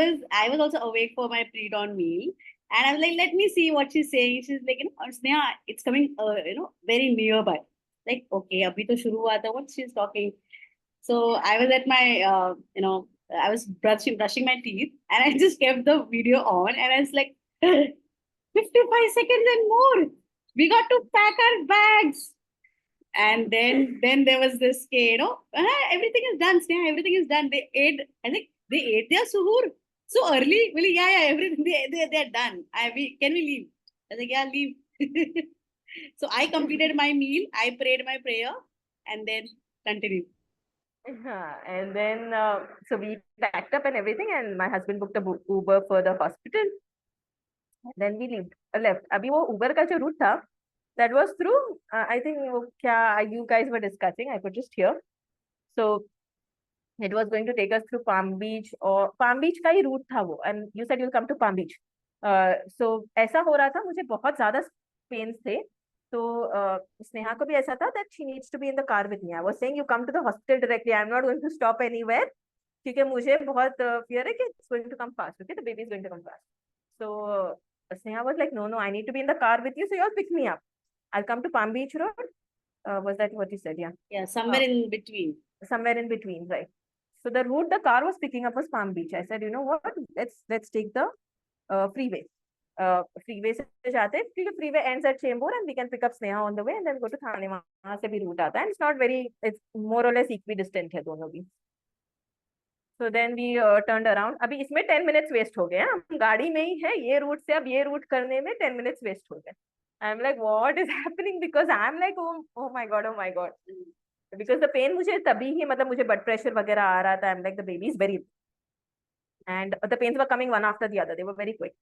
was also awake for my pre-dawn meal. And I was like, let me see what she's saying. She's like, Sneha, it's coming, very nearby. Like, okay, abhi to shuru hua tha, what she's talking. So I was at my, I was brushing my teeth, and I just kept the video on, and I was like, 55 seconds and more. We got to pack our bags. And then there was this, everything is done, Sneha, everything is done. They ate, I think they ate their suhoor so early. Well, yeah, everything, they're done. Can we leave? I was like, yeah, leave. So I completed my meal, I prayed my prayer, and then continued. And then, so we packed up and everything, and my husband booked a Uber for the hospital. Then we left. अभी वो Uber का जो route था, that was through, I think वो क्या you guys were discussing, I could just hear. So it was going to take us through Palm Beach, or Palm Beach का ही route था वो, and you said you'll come to Palm Beach. So ऐसा हो रहा था, मुझे बहुत ज़्यादा pains थे. तो स्नेहा को भी ऐसा था that she needs to be in the car with me. I was saying you come to the hospital directly. I'm not going to stop anywhere. क्योंकि मुझे बहुत fear है कि it's going to come fast. Okay, the baby is going to come fast. So Sneha was like, no, I need to be in the car with you. So you all pick me up. I'll come to Palm Beach Road. Was that what you said? Yeah. Yeah, somewhere in between. Somewhere in between, right? So the route the car was picking up was Palm Beach. I said, you know what? Let's take the freeway. Freeway से जाते हैं क्योंकि freeway ends at Chembur and we can pick up Sneha on the way and then go to Thane. वहाँ से भी route आता है. And it's not very, it's more or less equidistant है दोनों भी. So then we turned around. अभी इसमें 10 minutes waste हो गए. हम गाड़ी में ही है ये route से अब ये route करने में 10 minutes waste हो गए. I'm like, what is happening? Because I'm like, oh my god. Because the pain मुझे तभी ही मतलब मुझे blood pressure वगैरह आ रहा था. I'm like, the baby is very, and the pains were coming one after the other. They were very quick.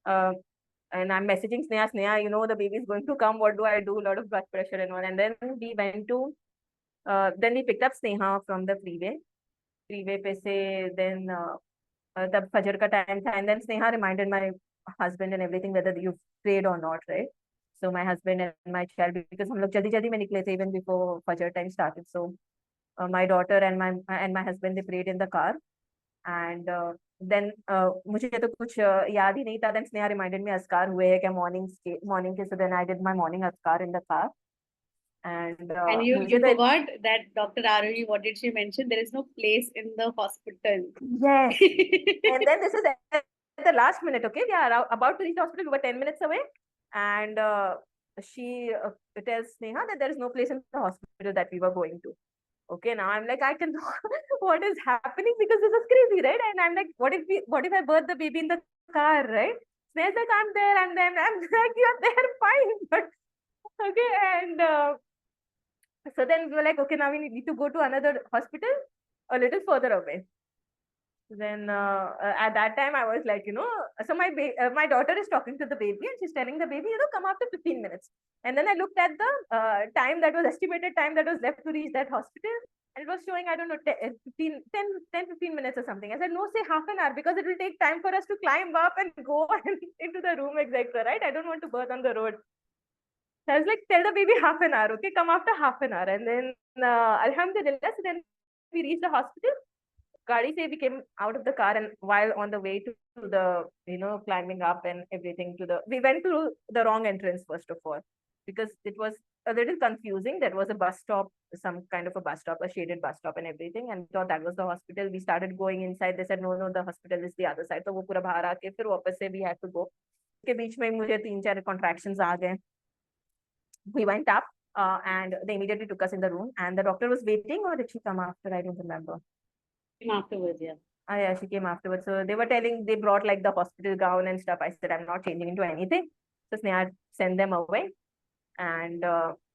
And I'm messaging Sneha, you know the baby is going to come. What do I do? A lot of blood pressure and all. And then we went to, then we picked up Sneha from the freeway. Freeway पे से then तब फजर का time था. And then Sneha reminded my husband and everything whether you prayed or not, right? So my husband and my child, because हम लोग जल्दी में निकले थे even before fajr time started. So my daughter and my husband, they prayed in the car. And then मुझे तो कुछ याद ही नहीं था. Then Sneha reminded me azkar हुए हैं क्या morning के. So then I did my morning azkar in the car. And you forgot that Dr. Arohi, what did she mention? There is no place in the hospital. Yes. And then this is at the last minute. Okay, we are about to reach the hospital. We were 10 minutes away, and she tells Sneha that there is no place in the hospital that we were going to. Okay, now I'm like, I can what is happening, because this is crazy, right? And I'm like, what if I birth the baby in the car, right? Sneha's like, I'm there, and then I'm like, you're there, fine, but okay. And so then we were like, okay, now we need to go to another hospital a little further away. Then at that time I was like, so my daughter is talking to the baby and she's telling the baby, come after 15 minutes. And then I looked at the estimated time that was left to reach that hospital, and it was showing, I don't know, 10-15 minutes or something. I said, no, say half an hour, because it will take time for us to climb up and go into the room, etc. Right? I don't want to birth on the road. So I was like, tell the baby half an hour, okay, come after half an hour. And then alhamdulillah, so then we reached the hospital. Gadi say we came out of the car, and while on the way to the, climbing up and everything we went through the wrong entrance first of all, because it was a little confusing. There was a bus stop, some kind of a bus stop, a shaded bus stop and everything, and thought that was the hospital. We started going inside. They said, no, the hospital is the other side. So वो पूरा बाहर आके फिर वापस से we had to go. के बीच में मुझे 3-4 contractions आ गए. We went up and they immediately took us in the room, and the doctor was waiting, or did she come after? I don't remember. Came afterwards, yeah. Yeah, she came afterwards. So they were telling, they brought like the hospital gown and stuff. I said, I'm not changing into anything. So Sneha sent them away. And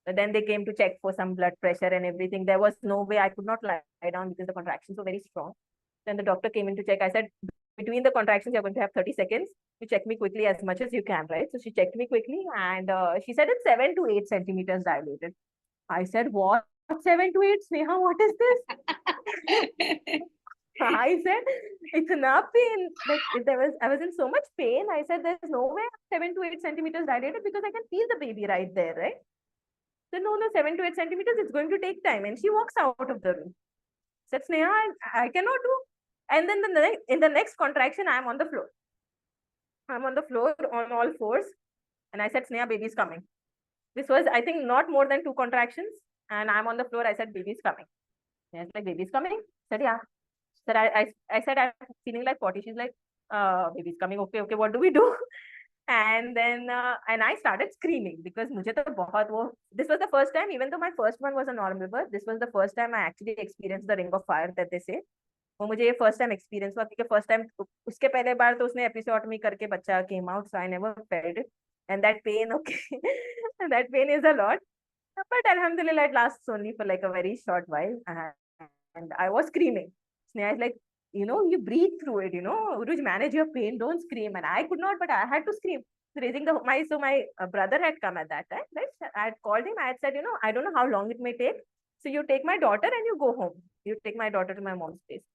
then they came to check for some blood pressure and everything. There was no way I could not lie down because the contractions were very strong. Then the doctor came in to check. I said, between the contractions, you're going to have 30 seconds. You check me quickly as much as you can, right? So she checked me quickly, and she said it's 7 to 8 centimeters dilated. I said, what? 7 to 8? Sneha, what is this? I said, it's enough pain. Like I was in so much pain. I said, there's no way 7 to 8 centimeters dilated, because I can feel the baby right there, right? So no, 7 to 8 centimeters, it's going to take time. And she walks out of the room. Said, Sneha, I cannot do. And then in the next contraction, I'm on the floor. I'm on the floor on all fours. And I said, Sneha, baby's coming. This was, I think, not more than 2 contractions. And I'm on the floor. I said, baby's coming. And I was like, baby's coming? I said, yeah. I said, I'm feeling like 40. She's like, baby's coming. Okay, what do we do? And then and I started screaming because मुझे तो बहुत वो, this was the first time, even though my first one was a normal birth, this was the first time I actually experienced the ring of fire that they say. वो मुझे ये first time experience हुआ क्योंकि first time उसके पहले बार तो उसने एपिसोडमी करके बच्चा came out, so I never felt it and that pain, okay, that pain is a lot, but alhamdulillah it lasts only for like a very short while. And I was screaming. Sneha is like, you know, you breathe through it, you know, Uruj, manage your pain, don't scream. And I could not, but I had to scream. Raising the my so my brother had come at that time, right? I had called him. I had said, you know, I don't know how long it may take. So you take my daughter and you go home. You take my daughter to my mom's place.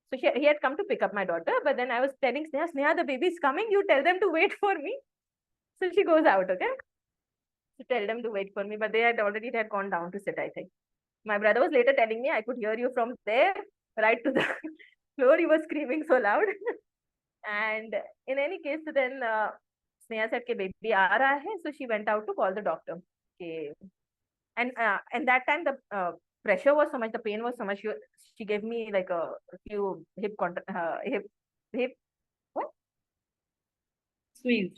So he had come to pick up my daughter, but then I was telling Sneha, Sneha, the baby is coming. You tell them to wait for me. So she goes out, okay? To tell them to wait for me, but they had gone down to sit, I think. My brother was later telling me I could hear you from there right to the floor. He was screaming so loud. And in any case, then Sneha said, "Ke baby aa raha hai." So she went out to call the doctor. Okay. And that time the pressure was so much, the pain was so much. She gave me like a few hip what? Hip squeeze.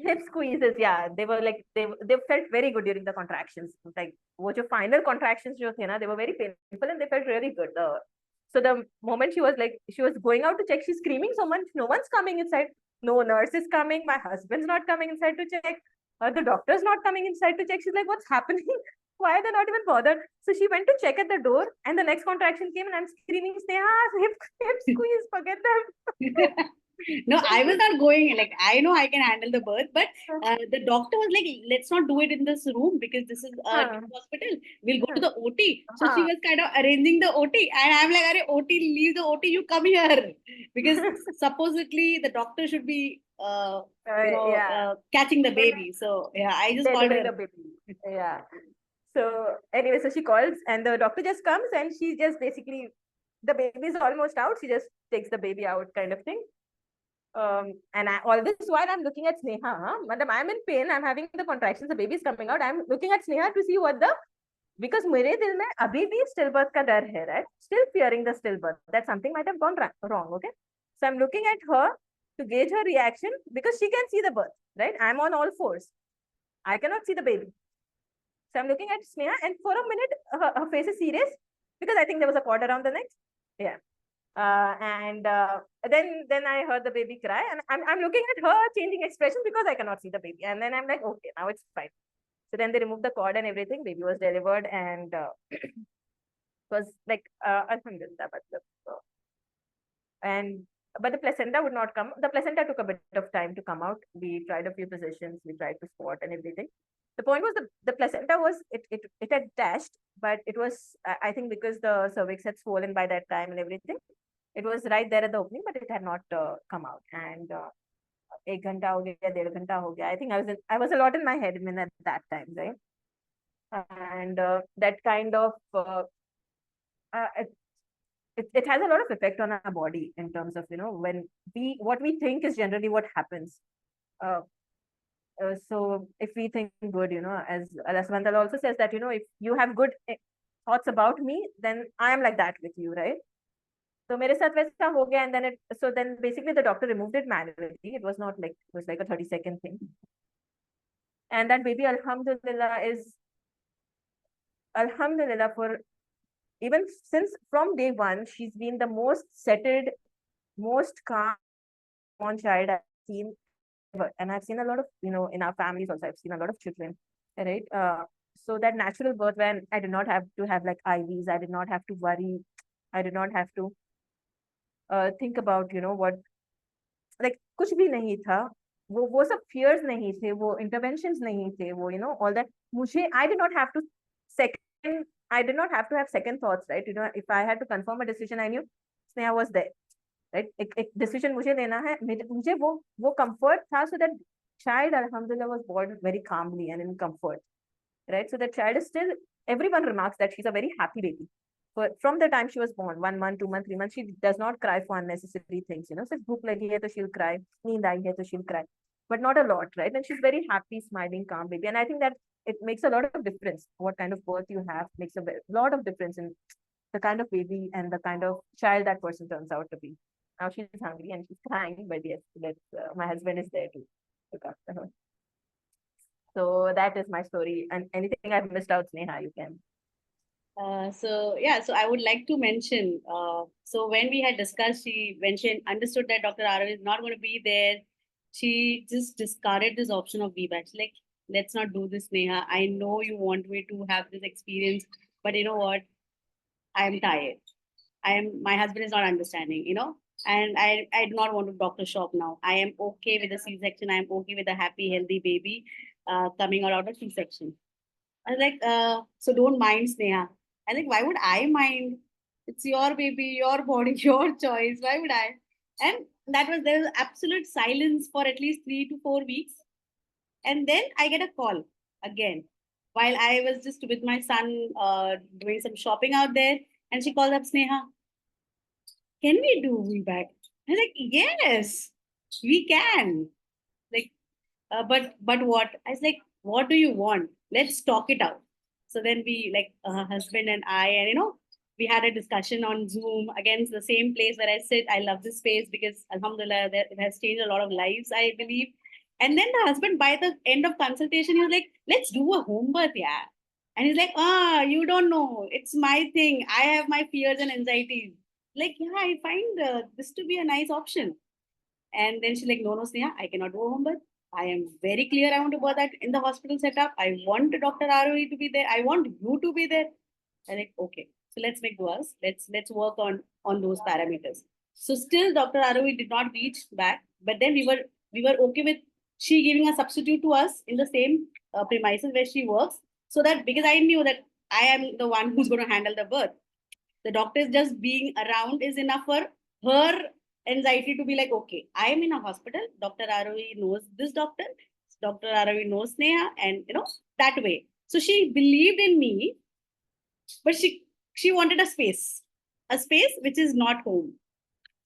Hip squeezes, yeah. They were like they felt very good during the contractions. Like what your final contractions jo the na, they were very painful and they felt really good. So the moment she was going out to check, she's screaming so much, no one's coming inside. No nurse is coming, my husband's not coming inside to check, the doctor's not coming inside to check. She's like, what's happening? Why are they not even bothered? So she went to check at the door and the next contraction came and I'm screaming, Sneha, hip squeeze, forget them. No, I was not going. Like, I know I can handle the birth, but the doctor was like, let's not do it in this room because this is a hospital. We'll go to the OT. So she was kind of arranging the OT. And I'm like, Arey, OT, leave the OT, you come here. Because supposedly the doctor should be, catching the baby. So, yeah, I just called her. The baby. Yeah. So anyway, so she calls and the doctor just comes and she just basically, the baby is almost out. She just takes the baby out kind of thing. And all this while I'm looking at Sneha, madam, I'm in pain, I'm having the contractions, the baby is coming out. I'm looking at Sneha to see what the, because मेरे दिल में अभी भी stillbirth का डर है, right? Still fearing the stillbirth, that something might have gone wrong, okay? So I'm looking at her to gauge her reaction because she can see the birth, right? I'm on all fours. I cannot see the baby. So I'm looking at Sneha and for a minute, her face is serious because I think there was a cord around the neck. Yeah. And then I heard the baby cry and I'm looking at her changing expression because I cannot see the baby. And then I'm like, okay, now it's fine. So then they removed the cord and everything. Baby was delivered and was like, alhamdulillah. But the placenta would not come. The placenta took a bit of time to come out. We tried a few positions. We tried to spot and everything. The point was the placenta was, it had detached, but it was, I think because the cervix had swollen by that time and everything, it was right there at the opening, but it had not come out. And 1 घंटा हो गया, 1.5 घंटा हो गया. I think I was a lot in my head at that time, right? And that kind of it has a lot of effect on our body in terms of, you know, when what we think is generally what happens. So if we think good, you know, as Allah subhanahu wa ta'ala also says that, you know, if you have good thoughts about me, then I am like that with you, right? So मेरे साथ वैसा हो गया, and then basically the doctor removed it manually. It was not like, it was like a 30-second thing. And that baby, alhamdulillah, for even since from day one, she's been the most settled, most calm child I've seen ever. And I've seen a lot of, you know, in our families also, I've seen a lot of children, right? So that natural birth, when I did not have to have like IVs, I did not have to worry, I did not have to think about, you know, what, like कुछ भी नहीं था, वो सब fears नहीं थे, वो interventions नहीं थे, वो, you know, all that. I did not have to have second thoughts, right? You know, if I had to confirm a decision, I knew Sneha was there, right? एक decision मुझे लेना है, मुझे वो comfort था, so that child, alhamdulillah, was born very calmly and in comfort, right? So the child is still, everyone remarks that she's a very happy baby. From the time she was born, 1 month, 2 months, 3 months, she does not cry for unnecessary things, you know. So if bhook lagi hai, to she'll cry, neend aayi hai, to she'll cry, but not a lot, right? And she's very happy, smiling, calm baby. And I think that it makes a lot of difference. What kind of birth you have makes a lot of difference in the kind of baby and the kind of child that person turns out to be. Now she's hungry and she's crying, but yes, my husband is there too. look after her. So that is my story. And anything I've missed out, Sneha, you can. So I would like to mention. So when we had discussed, when she understood that Dr. Arav is not going to be there, she just discarded this option of VBAC. She's like, let's not do this, Neha. I know you want me to have this experience, but you know what? I'm tired. My husband is not understanding, and I do not want to doctor shop now. I am okay with a C-section. I am okay with a happy, healthy baby coming out of C-section. I was like, so don't mind, Sneha. I like, why would I mind? It's your baby, your body, your choice. Why would I? And there was absolute silence for at least 3 to 4 weeks. And then I get a call again while I was just with my son doing some shopping out there. And she calls up Sneha, can we do VBAC? I was like, yes, we can. Like, but what? I was like, what do you want? Let's talk it out. So then we like husband and I, and we had a discussion on Zoom. Again, it's the same place where I sit. I love this space because Alhamdulillah, it has changed a lot of lives, I believe. And then the husband, by the end of consultation, he was like, let's do a home birth, yeah. And he's like, you don't know. It's my thing. I have my fears and anxieties. Like, yeah, I find this to be a nice option. And then she's like, no, Sneha, I cannot do a home birth. I am very clear I want to birth that in the hospital setup. I want Dr. ROE to be there. I want you to be there. I'm like, okay. So let's make duas. Let's work on those parameters. So still Dr. ROE did not reach back, but then we were okay with she giving a substitute to us in the same premises where she works. So that because I knew that I am the one who's going to handle the birth. The doctors just being around is enough for her anxiety to be like, okay, I am in a hospital. Dr. Aravi knows this doctor. Dr. Aravi knows Sneha, and that way. So she believed in me, but she wanted a space which is not home.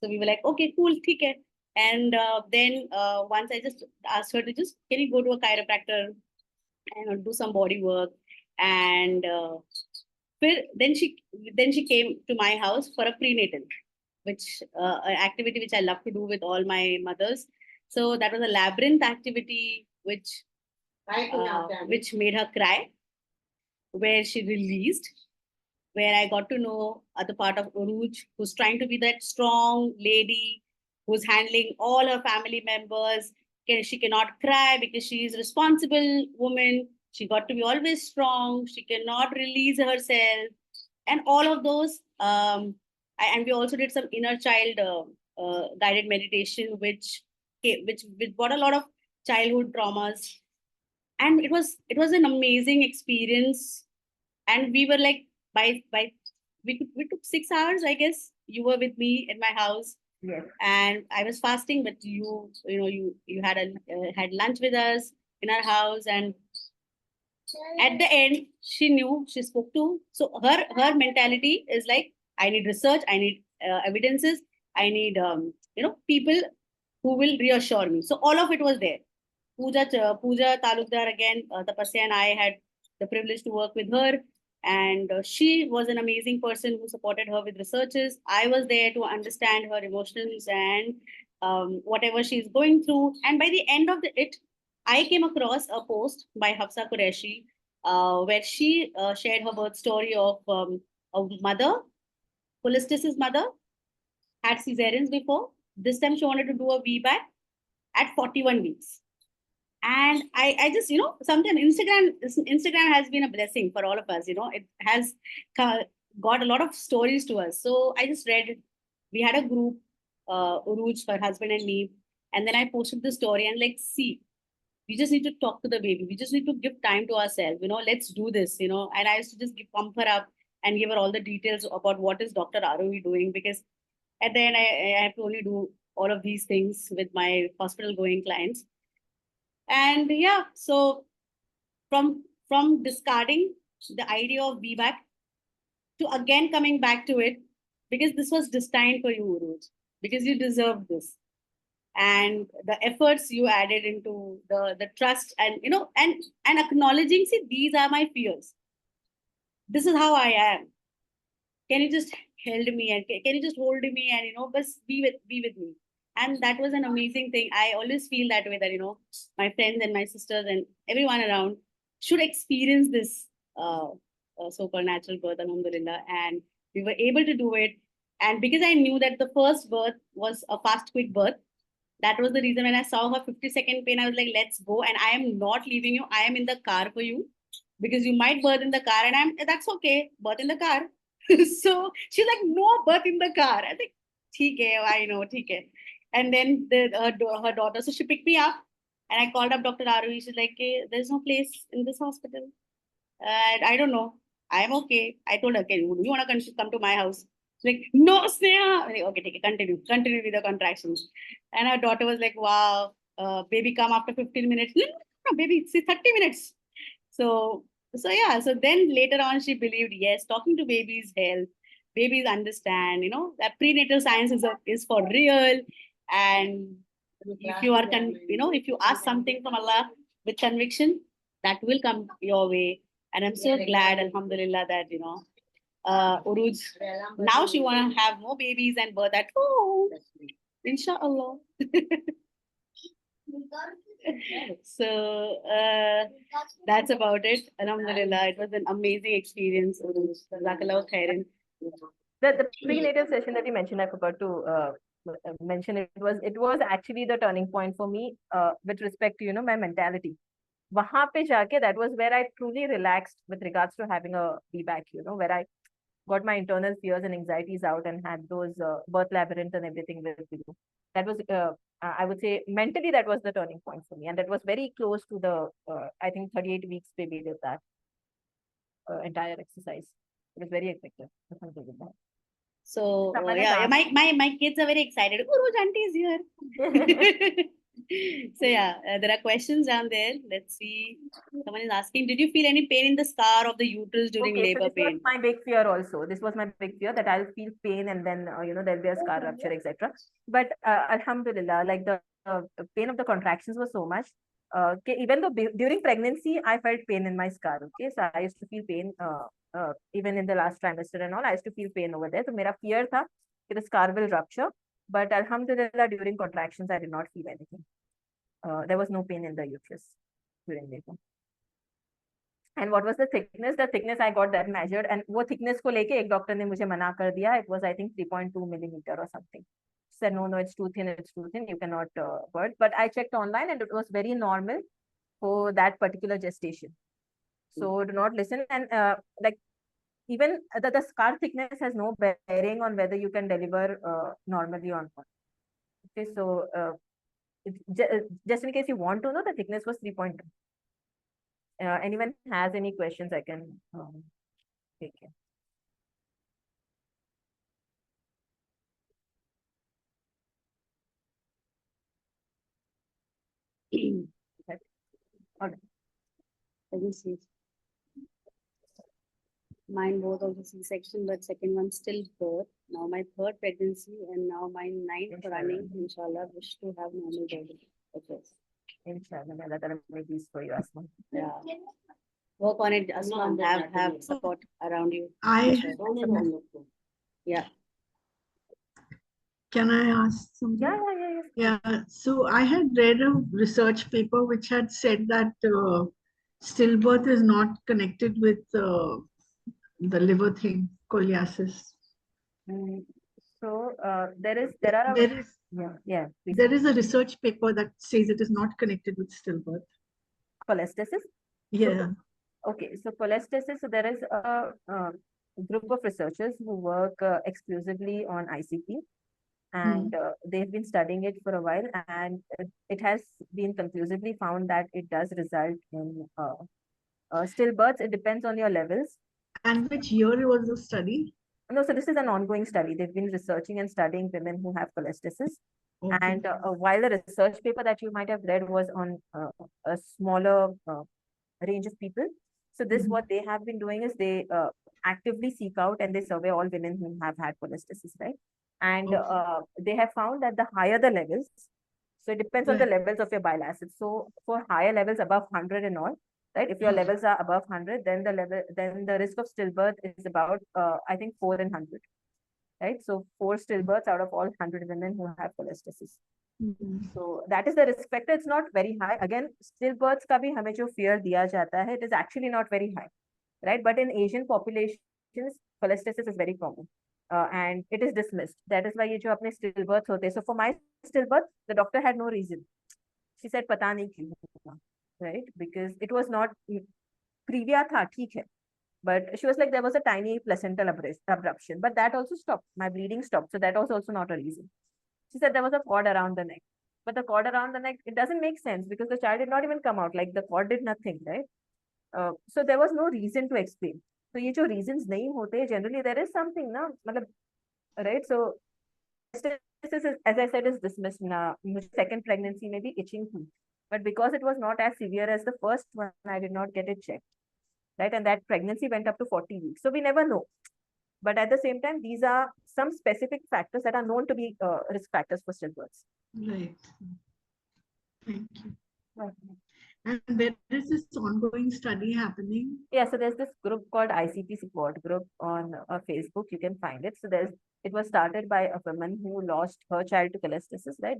So we were like, okay, cool, okay. And then once I just asked her to just, can you go to a chiropractor and do some body work? And then she came to my house for a prenatal, which an activity which I love to do with all my mothers. So that was a labyrinth activity which made her cry, where she released, where I got to know the part of Urooj, who's trying to be that strong lady who's handling all her family members. She cannot cry because she is a responsible woman. She got to be always strong. She cannot release herself. And all of those. And we also did some inner child guided meditation, which brought a lot of childhood traumas. And it was an amazing experience. And we were like, by we took 6 hours, I guess. You were with me at my house. Yes. And I was fasting, but you had lunch with us in our house, and at the end she knew, she spoke to. So her mentality is like, I need research, I need evidences, I need people who will reassure me. So all of it was there. Pooja Talukdar, again, Tapasya and I had the privilege to work with her. And she was an amazing person who supported her with researches. I was there to understand her emotions and whatever she's going through. And by the end of it, I came across a post by Hafsa Qureshi where she shared her birth story of a mother, Cholestasis mother, had cesareans before. This time she wanted to do a VBAC at 41 weeks. And I just, sometimes Instagram has been a blessing for all of us. It has got a lot of stories to us. So I just read, we had a group, Urooj, her husband and me, and then I posted the story and like, see, we just need to talk to the baby. We just need to give time to ourselves. Let's do this. And I used to just pump her up and give her all the details about what is Dr. ROE doing, because at the end I have to only do all of these things with my hospital going clients. And yeah, so from discarding the idea of VBAC to again coming back to it, because this was destined for you, Urooj, because you deserve this. And the efforts you added into the trust, and and acknowledging, see, these are my fears. This is how I am. Can you just hold me, and can you just hold me, and just be with me? And that was an amazing thing. I always feel that way that, my friends and my sisters and everyone around should experience this so-called natural birth, alhamdulillah. And we were able to do it. And because I knew that the first birth was a fast, quick birth, that was the reason when I saw her 50-second pain, I was like, let's go. And I am not leaving you. I am in the car for you because you might birth in the car. And that's okay, birth in the car. So she's like, no, birth in the car. I think, okay, I know, okay. And then her daughter, so she picked me up and I called up Dr. Aru. She's like, hey, there's no place in this hospital. I don't know. I'm okay. I told her, okay, do you want to come to my house? Like, no, Sneha. Like, okay, take it, continue with the contractions. And her daughter was like, wow, baby come after 15 minutes. No, no, no, baby, it's 30 minutes. So yeah, so then later on she believed, yes, talking to babies help. Babies understand, that prenatal science is for real. And if you are, if you ask something from Allah with conviction, that will come your way. And I'm so glad, alhamdulillah, that, Uruj, now she want to have more babies and birth at home. Inshallah. So that's about it. Alhamdulillah, it was an amazing experience. Jazakallah khairan. The prenatal session that you mentioned, I forgot to mention it was actually the turning point for me with respect to my mentality. Wahan pe jaake, that was where I truly relaxed with regards to having a VBAC, where I got my internal fears and anxieties out and had those birth labyrinth and everything with you. That was, I would say, mentally, that was the turning point for me. And that was very close to the, I think, 38 weeks baby did that entire exercise. It was very effective. So, yeah, my kids are very excited. Urooj auntie is here. So, yeah, there are questions down there. Let's see. Someone is asking, did you feel any pain in the scar of the uterus during labor so this pain? was my big fear also. This was my big fear that I'll feel pain and then, there'll be a scar rupture, etc. But alhamdulillah, like the pain of the contractions was so much. Even though during pregnancy, I felt pain in my scar. Okay, so I used to feel pain even in the last trimester and all. I used to feel pain over there. So my fear tha that the scar will rupture. But alhamdulillah, during contractions, I did not feel anything. There was no pain in the uterus during labor. And what was the thickness? The thickness I got that measured, and वो thickness को लेके एक doctor ने मुझे मना कर दिया. It was I think 3.2 millimeter or something. Said no, it's too thin. It's too thin. You cannot birth. But I checked online, and it was very normal for that particular gestation. So do not listen. And like even the scar thickness has no bearing on whether you can deliver normally or not. Okay, so just in case you want to know, the thickness was 3.2. Anyone has any questions, I can take it. Okay. All right. Let me see. Mine both also C-section, but second one still birth. Now my third pregnancy and now my ninth running. Inshallah, wish to have normal baby. Okay. Inshallah, Allah Ta'ala make this for you, Asma. Yeah. Work on it, Asma. Have support around you. Yeah. Can I ask something? Yeah. So I had read a research paper which had said that stillbirth is not connected with the liver thing, cholestasis. So there is a research paper that says it is not connected with stillbirth. Cholestasis? Yeah. Okay, so cholestasis, so there is a group of researchers who work exclusively on ICP, and they've been studying it for a while, and it has been conclusively found that it does result in stillbirths. It depends on your levels. And which year was the study? No, so this is an ongoing study. They've been researching and studying women who have cholestasis. Okay. And while the research paper that you might have read was on a smaller range of people, so this what they have been doing is they actively seek out and they survey all women who have had cholestasis, right? And they have found that the higher the levels, so it depends on the levels of your bile acids. So for higher levels above 100 and all, right? If your levels are above 100, then the risk of stillbirth is about I think 4 in 100, right? So 4 stillbirths out of all 100 women who have cholestasis. Mhm. So that is the risk factor. It's not very high. Again, stillbirths का भी हमें जो fear दिया जाता है, it is actually not very high, right? But in Asian populations, cholestasis is very common. And it is dismissed. That is why ये जो अपने stillbirths होते हैं. So for my stillbirth, the doctor had no reason. She said पता नहीं क्यों हुआ, right? Because it was not previa था, ठीक है. But she was like, there was a tiny placental abruption, but that also stopped. My bleeding stopped. So that was also not a reason. She said there was a cord around the neck. But the cord around the neck, it doesn't make sense because the child did not even come out. Like the cord did nothing, right? So there was no reason to explain. So ये जो reasons नहीं होते, generally there is something, ना, मतलब, right? So this is, as I said, is dismissed now. Second pregnancy may be itching too. But because it was not as severe as the first one, I did not get it checked. Right? And that pregnancy went up to 40 weeks. So we never know. But at the same time, these are some specific factors that are known to be risk factors for stillbirths. Right. Thank you. Okay. And where is this ongoing study happening? Yeah, so there's this group called ICP support group on Facebook. You can find it. So it was started by a woman who lost her child to cholestasis, right?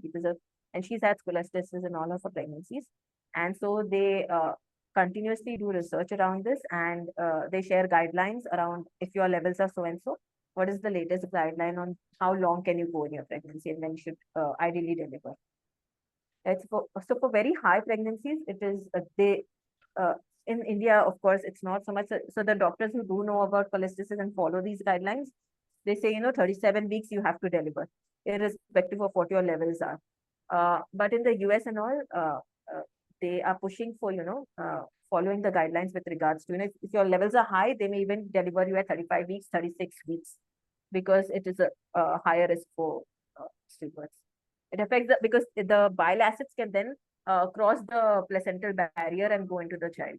And she's had cholestasis in all of her pregnancies. And so they continuously do research around this, and they share guidelines around if your levels are so and so, what is the latest guideline on how long can you go in your pregnancy and when you should ideally deliver. So for very high pregnancies, it is in India, of course, it's not so much. So the doctors who do know about cholestasis and follow these guidelines, they say, 37 weeks you have to deliver, irrespective of what your levels are. But in the US and all, they are pushing for, following the guidelines with regards to, if your levels are high, they may even deliver you at 35 weeks, 36 weeks, because it is a higher risk for stillbirths. It affects because the bile acids can then cross the placental barrier and go into the child.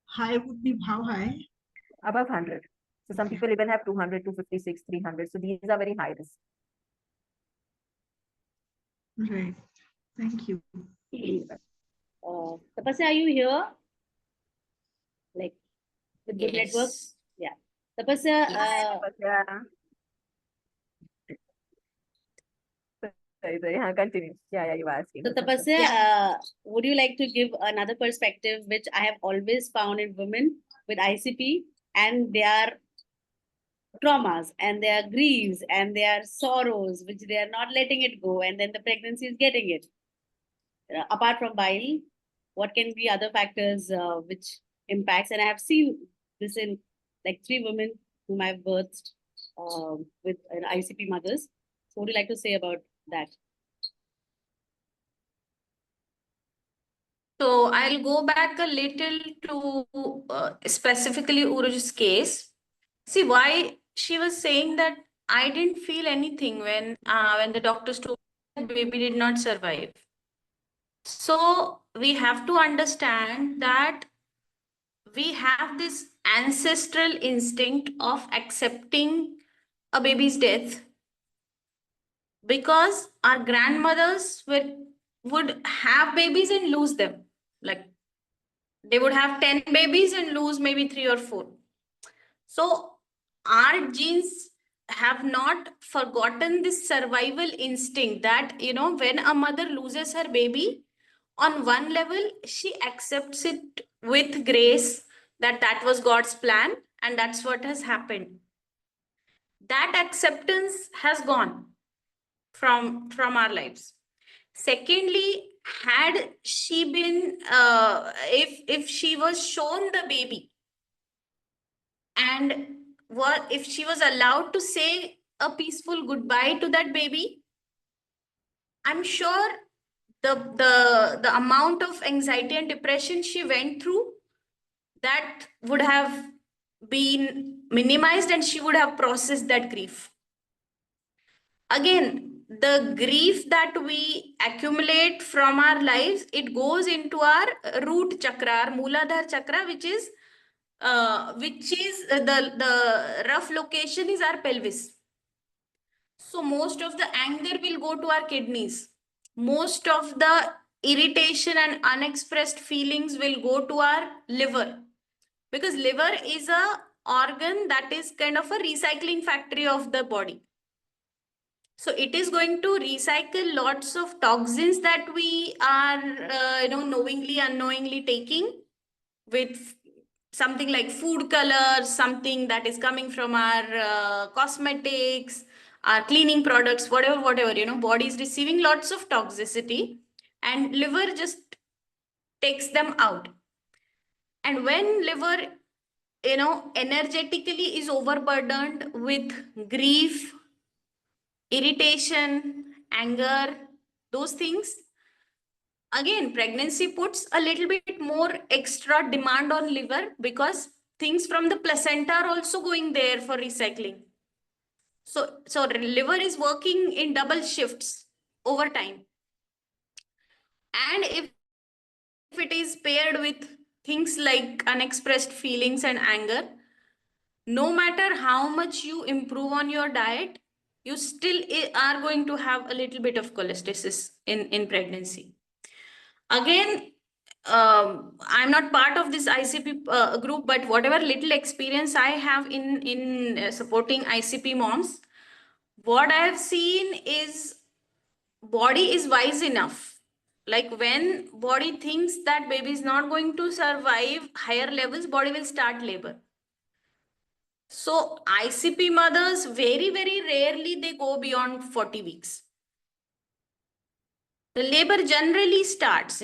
High would be how high? Above 100. So some people even have 200, 256, 300. So these are very high risk. Right. Thank you. Tapasya, are you here? Like with good Yes. network? Yeah. Tapasya, Sorry, continue. Yeah, you were asking. so Tapasya, would you like to give another perspective, which I have always found in women with ICP and their traumas and their griefs and their sorrows, which they are not letting it go, and then the pregnancy is getting it. Apart from bile, what can be other factors which impacts? And I have seen this in like 3 women whom I've birthed with ICP mothers. So what do you like to say about that? So I'll go back a little to specifically Urooj's case. See why she was saying that I didn't feel anything when the doctors told me that baby did not survive. So we have to understand that we have this ancestral instinct of accepting a baby's death because our grandmothers would have babies and lose them. Like they would have 10 babies and lose maybe 3 or 4. So our genes have not forgotten this survival instinct that, when a mother loses her baby, on one level, she accepts it with grace that was God's plan and that's what has happened. That acceptance has gone from our lives. Secondly, had she been, if she was shown the baby and if she was allowed to say a peaceful goodbye to that baby, I'm sure the amount of anxiety and depression she went through, that would have been minimized and she would have processed that grief. Again, the grief that we accumulate from our lives, it goes into our root chakra, our Mooladhara chakra, which is the rough location is our pelvis. So most of the anger will go to our kidneys. Most of the irritation and unexpressed feelings will go to our liver, because liver is a organ that is kind of a recycling factory of the body. So it is going to recycle lots of toxins that we are, knowingly, unknowingly taking with something like food colors, something that is coming from our cosmetics, our cleaning products, whatever, body is receiving lots of toxicity and liver just takes them out. And when liver, energetically is overburdened with grief, irritation, anger, those things, again, pregnancy puts a little bit more extra demand on liver because things from the placenta are also going there for recycling. So liver is working in double shifts over time. And if it is paired with things like unexpressed feelings and anger, no matter how much you improve on your diet, you still are going to have a little bit of cholestasis in pregnancy. Again, I'm not part of this ICP group, but whatever little experience I have in supporting ICP moms, what I have seen is body is wise enough. Like when body thinks that baby is not going to survive higher levels, body will start labor. So ICP mothers, very, very rarely they go beyond 40 weeks. The labor generally starts,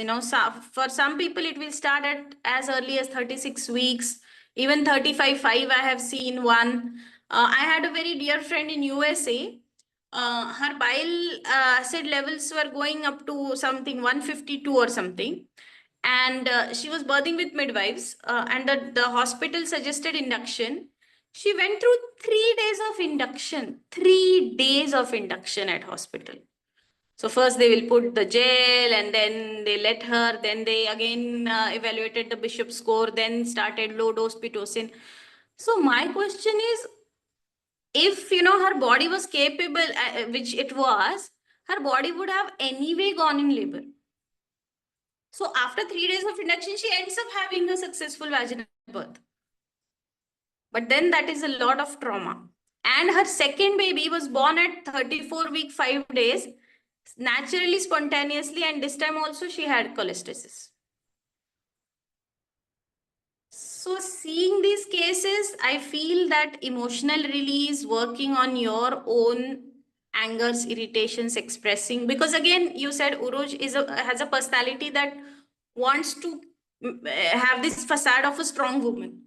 for some people it will start at as early as 36 weeks, even 35.5. I have seen one. I had a very dear friend in USA. Her bile acid levels were going up to something 152 or something. And she was birthing with midwives and the hospital suggested induction. She went through 3 days of induction, 3 days of induction at hospital. So first they will put the gel and then they let her, then they again evaluated the Bishop score, then started low dose Pitocin. So my question is, if, her body was capable, which it was, her body would have anyway gone in labor. So after 3 days of induction, she ends up having a successful vaginal birth. But then that is a lot of trauma. And her second baby was born at 34 week, 5 days, naturally, spontaneously, and this time also she had cholestasis. So seeing these cases, I feel that emotional release, working on your own angers, irritations, expressing, because again, you said Urooj has a personality that wants to have this facade of a strong woman.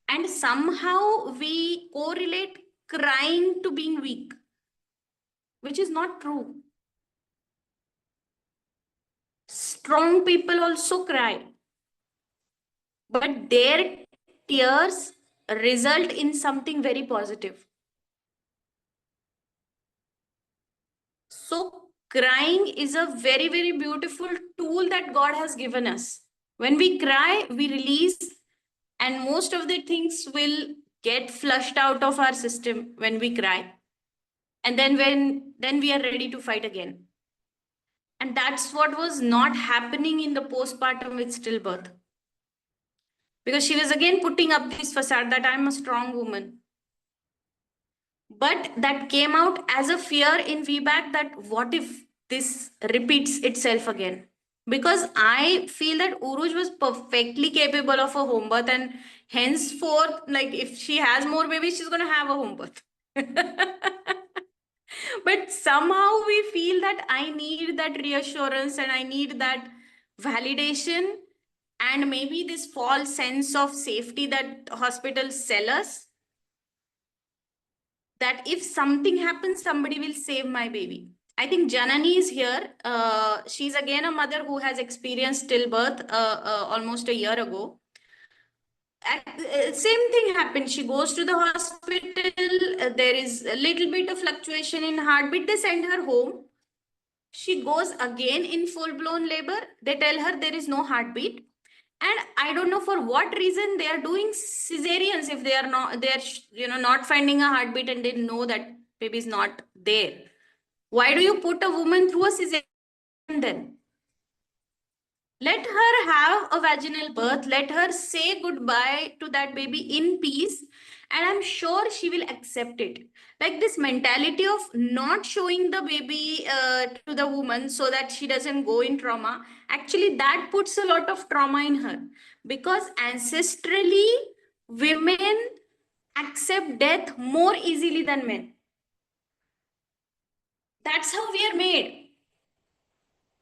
And somehow we correlate crying to being weak, which is not true. Strong people also cry, but their tears result in something very positive. So crying is a very, very beautiful tool that God has given us. When we cry, we release, and most of the things will get flushed out of our system when we cry. And then we are ready to fight again. And that's what was not happening in the postpartum with stillbirth. Because she was again putting up this facade that I'm a strong woman. But that came out as a fear in VBAC that what if this repeats itself again? Because I feel that Urooj was perfectly capable of a home birth, and henceforth, like if she has more babies, she's going to have a home birth. But somehow we feel that I need that reassurance and I need that validation and maybe this false sense of safety that hospitals sell us, that if something happens, somebody will save my baby. I think Janani is here. She's again a mother who has experienced stillbirth almost a year ago. Same thing happened. She goes to the hospital. There is a little bit of fluctuation in heartbeat. They send her home. She goes again in full-blown labor. They tell her there is no heartbeat. And I don't know for what reason they are doing cesareans if they are not finding a heartbeat and they know that baby is not there. Why do you put a woman through a cesarean then? Let her have a vaginal birth. Let her say goodbye to that baby in peace. And I'm sure she will accept it. Like this mentality of not showing the baby to the woman so that she doesn't go in trauma, actually, that puts a lot of trauma in her. Because ancestrally, women accept death more easily than men. That's how we are made.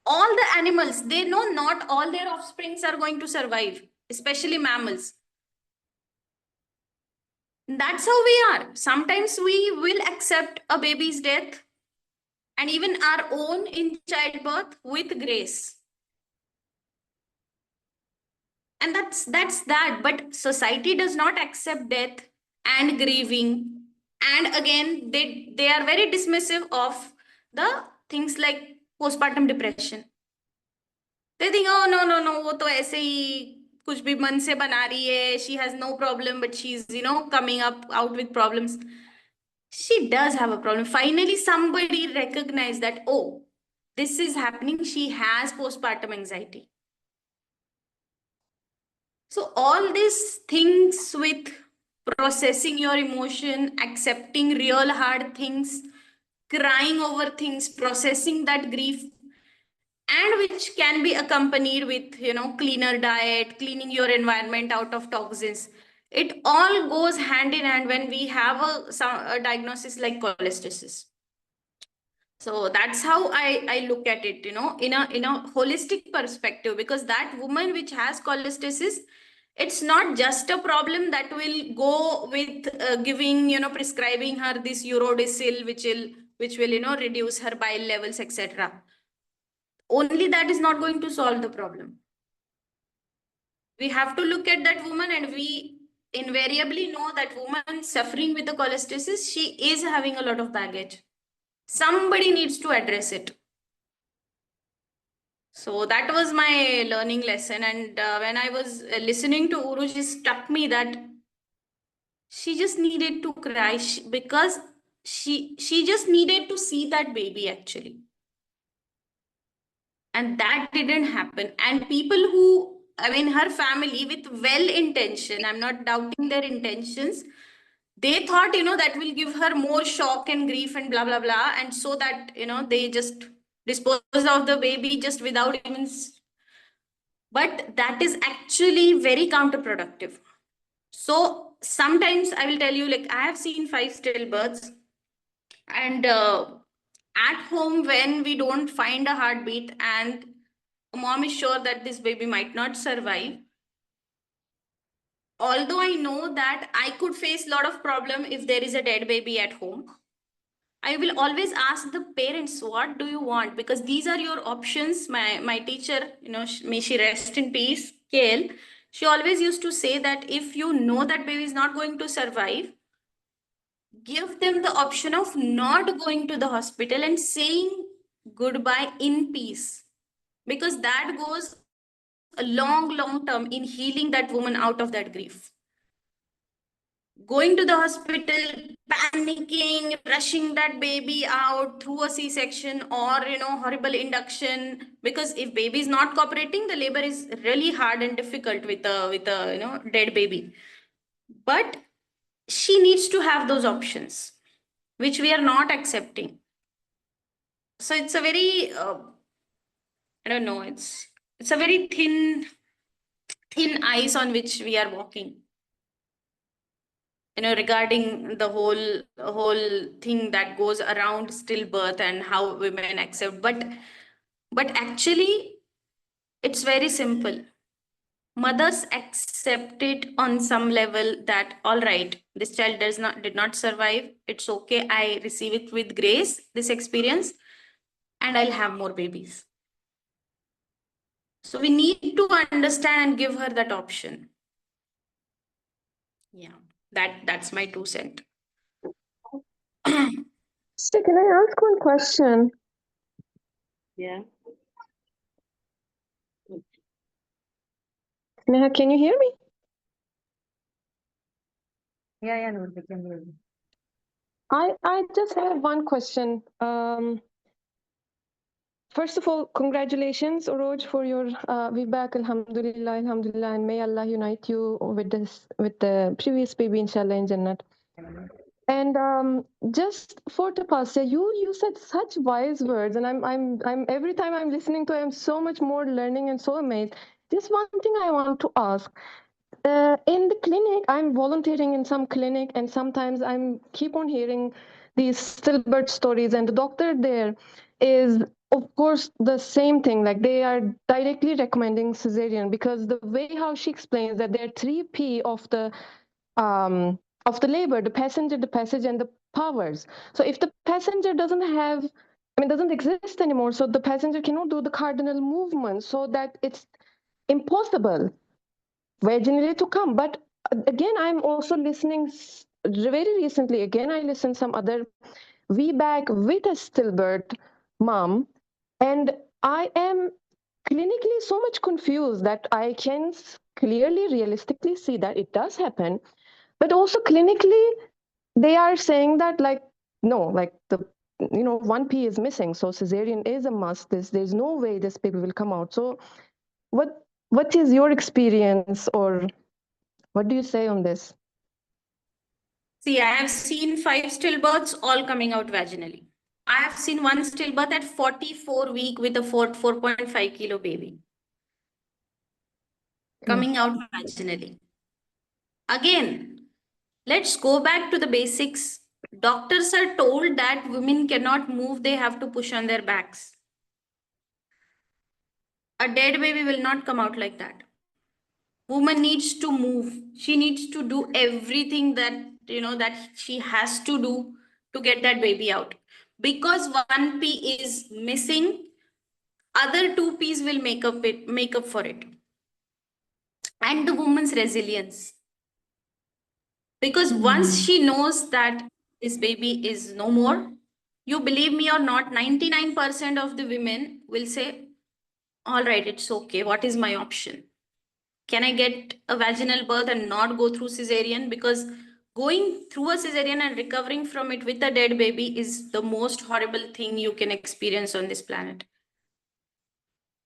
All the animals, they know not all their offsprings are going to survive, especially mammals. That's how we are. Sometimes we will accept a baby's death and even our own in childbirth with grace. And that's that. But society does not accept death and grieving. And again, they are very dismissive of the things like postpartum depression. They think, oh no, वो तो ऐसे ही कुछ भी मन से बना रही है. She has no problem, but she's coming out with problems. She does have a problem. Finally, somebody recognized that, oh, this is happening. She has postpartum anxiety. So all these things with processing your emotion, accepting real hard things, crying over things, processing that grief, and which can be accompanied with cleaner diet, cleaning your environment out of toxins. It all goes hand in hand when we have a diagnosis like cholestasis. So that's how I look at it, in a holistic perspective, because that woman which has cholestasis, it's not just a problem that will go with giving, prescribing her this urodicil, which will reduce her bile levels, etc. Only that is not going to solve the problem. We have to look at that woman, and we invariably know that woman suffering with the cholestasis, she is having a lot of baggage. Somebody needs to address it. So that was my learning lesson. And when I was listening to Urooj, it struck me that she just needed to cry because she just needed to see that baby actually. And that didn't happen. And people who, I mean, her family with well intention, I'm not doubting their intentions. They thought, that will give her more shock and grief and blah, blah, blah. And so that, they just disposed of the baby just without even. But that is actually very counterproductive. So sometimes I will tell you, like, I have seen 5 stillbirths, and at home, when we don't find a heartbeat and mom is sure that this baby might not survive, although I know that I could face a lot of problem if there is a dead baby at home, I will always ask the parents, what do you want? Because these are your options. My teacher, may she rest in peace, Kale, she always used to say that if you know that baby is not going to survive, give them the option of not going to the hospital and saying goodbye in peace. Because that goes a long term in healing that woman out of that grief. Going to the hospital, panicking, rushing that baby out through a C-section or, horrible induction, because if baby is not cooperating, the labor is really hard and difficult with a dead baby. But she needs to have those options, which we are not accepting. So it's a very, I don't know, it's a very thin ice on which we are walking. Regarding the whole thing that goes around stillbirth and how women accept, but actually it's very simple. Mothers accept it on some level that, all right, this child did not survive, it's okay, I receive it with grace, this experience, and I'll have more babies. So we need to understand and give her that option. Yeah, that's my 2 cents. So can I ask one question? Yeah. Sneha, can you hear me? Yeah, Noor, we can hear you. I just have one question. first of all, congratulations, Urooj, for your VBAC. Alhamdulillah, Alhamdulillah, and may Allah unite you with the previous baby, inshallah, in Jannat. And just for Tapasya, you said such wise words, and I'm every time I'm listening to it, I'm so much more learning and so amazed. Just one thing I want to ask. In the clinic, I'm volunteering in some clinic, and sometimes I'm keep on hearing these stillbirth stories, and the doctor there is, of course, the same thing. Like they are directly recommending cesarean because the way how she explains that there are 3P of the labor, the passenger, the passage, and the powers. So if the passenger doesn't exist anymore, so the passenger cannot do the cardinal movement, so that it's impossible vaginally to come. But again, I'm also listening very recently. Again, I listened some other VBAC with a stillbirth mom, and I am clinically so much confused that I can clearly, realistically see that it does happen, but also clinically they are saying that like no, like the 1P is missing, so cesarean is a must. There's no way this baby will come out. So what is your experience, or what do you say on this? See, I have seen 5 stillbirths all coming out vaginally. I have seen one stillbirth at 44 week with a 4.5 kilo baby coming out vaginally. Again, let's go back to the basics. Doctors are told that women cannot move, they have to push on their backs. A dead baby will not come out like that. Woman needs to move. She needs to do everything that that she has to do to get that baby out. Because 1P is missing, other 2Ps will make up for it. And the woman's resilience. Because once she knows that this baby is no more, you believe me or not, 99% of the women will say, all right, it's okay. What is my option? Can I get a vaginal birth and not go through cesarean? Because going through a cesarean and recovering from it with a dead baby is the most horrible thing you can experience on this planet.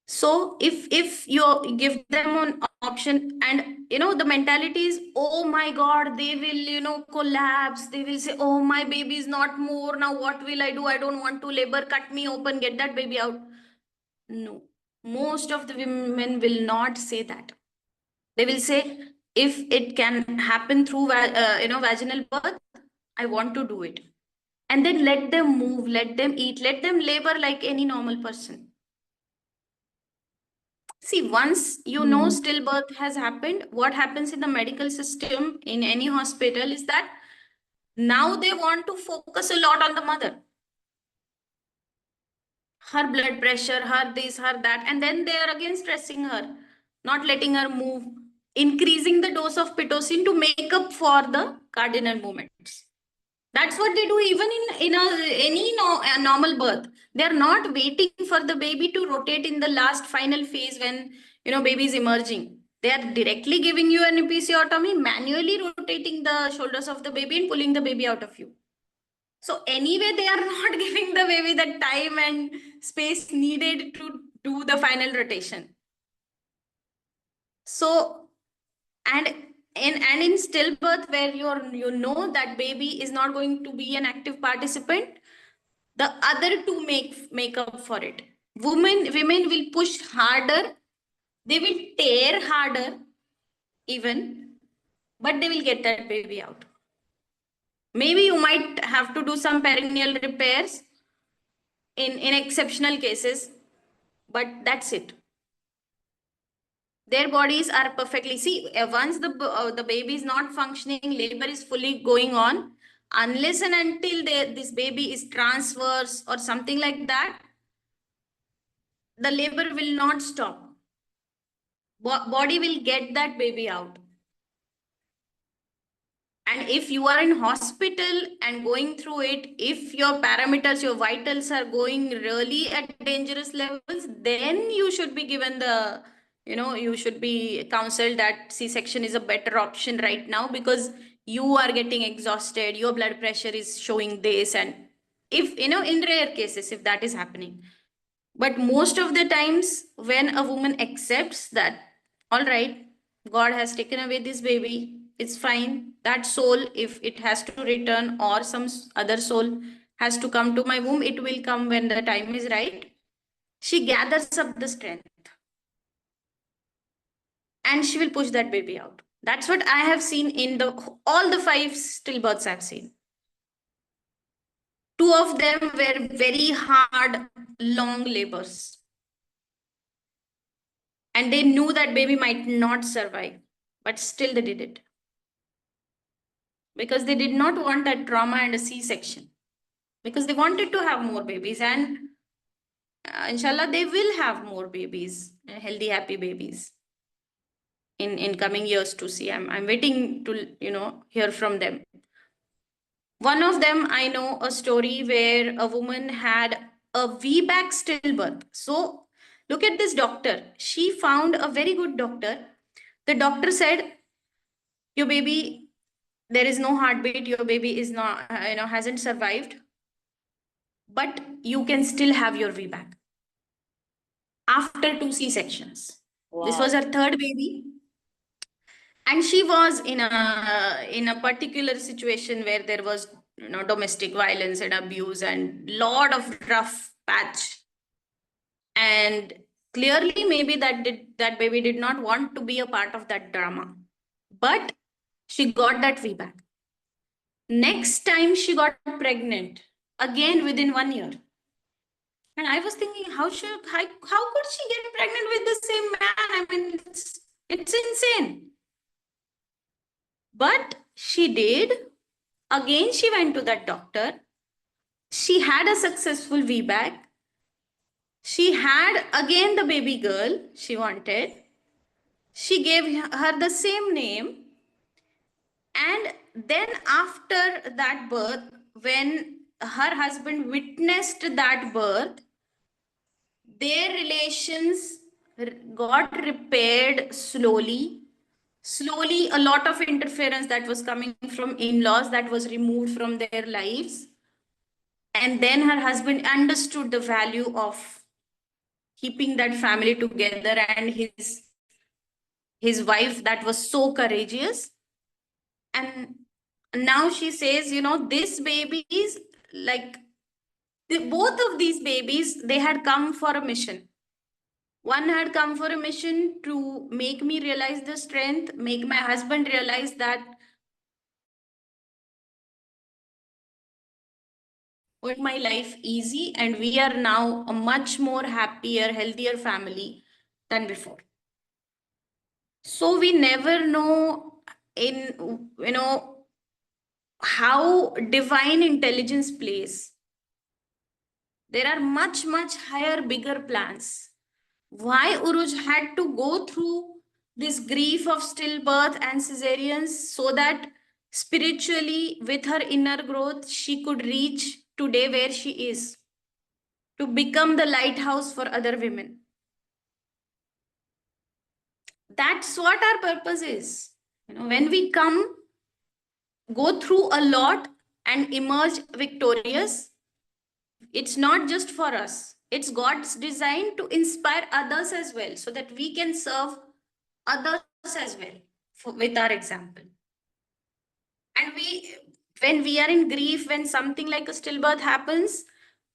So if you give them an option, and the mentality is, oh my God, they will collapse. They will say, oh, my baby is not more. Now what will I do? I don't want to labor. Cut me open. Get that baby out. No, most of the women will not say that. They will say, if it can happen through vaginal birth, I want to do it. And then let them move, let them eat, let them labor like any normal person. See, once stillbirth has happened, what happens in the medical system in any hospital is that now they want to focus a lot on the mother. Her blood pressure, her this, her that, and then they are again stressing her, not letting her move, increasing the dose of Pitocin to make up for the cardinal movements. That's what they do even in any normal birth. They are not waiting for the baby to rotate in the last final phase when baby is emerging. They are directly giving you an episiotomy, manually rotating the shoulders of the baby and pulling the baby out of you. So anyway, they are not giving the baby the time and space needed to do the final rotation. So, and in stillbirth, where you know that baby is not going to be an active participant, the other two make up for it. Women will push harder, they will tear harder even, but they will get that baby out. Maybe you might have to do some perineal repairs in exceptional cases, but that's it. Their bodies are perfectly, see, once the baby is not functioning, labor is fully going on, unless and until this baby is transverse or something like that, the labor will not stop. Body will get that baby out. And if you are in hospital and going through it, if your parameters, your vitals are going really at dangerous levels, then you should be given the, you should be counseled that C-section is a better option right now, because you are getting exhausted, your blood pressure is showing this. And if, in rare cases, if that is happening. But most of the times, when a woman accepts that, all right, God has taken away this baby, it's fine. That soul, if it has to return or some other soul has to come to my womb, it will come when the time is right. She gathers up the strength and she will push that baby out. That's what I have seen in all the 5 stillbirths I've seen. 2 of them were very hard, long labors. And they knew that baby might not survive, but still they did it. Because they did not want that trauma and a C-section. Because they wanted to have more babies, and inshallah, they will have more babies, healthy, happy babies in coming years to see. I'm waiting to, hear from them. One of them, I know a story where a woman had a VBAC stillbirth. So look at this doctor. She found a very good doctor. The doctor said, your baby, there is no heartbeat, your baby is not, hasn't survived, but you can still have your VBAC after 2 C-sections. This was her 3rd baby. And she was in a particular situation where there was domestic violence and abuse and lot of rough patch. And clearly maybe that baby did not want to be a part of that drama. But she got that VBAC. Next time she got pregnant, again within 1 year. And I was thinking, how could she get pregnant with the same man? I mean, it's insane. But she did. Again, she went to that doctor. She had a successful VBAC. She had again the baby girl she wanted. She gave her the same name. And then after that birth, when her husband witnessed that birth, their relations got repaired slowly. Slowly, a lot of interference that was coming from in-laws that was removed from their lives. And then her husband understood the value of keeping that family together, and his wife that was so courageous. And now she says, this babies, like both of these babies, they had come for a mission. One had come for a mission to make me realize the strength, make my husband realize that make my life easy, and we are now a much more happier, healthier family than before. So we never know how divine intelligence plays. There are much, much higher, bigger plans. Why Uruj had to go through this grief of stillbirth and cesareans, so that spiritually, with her inner growth, she could reach today where she is, to become the lighthouse for other women. That's what our purpose is. When we go through a lot and emerge victorious, it's not just for us. It's God's design to inspire others as well, so that we can serve others as well with our example. And when we are in grief, when something like a stillbirth happens,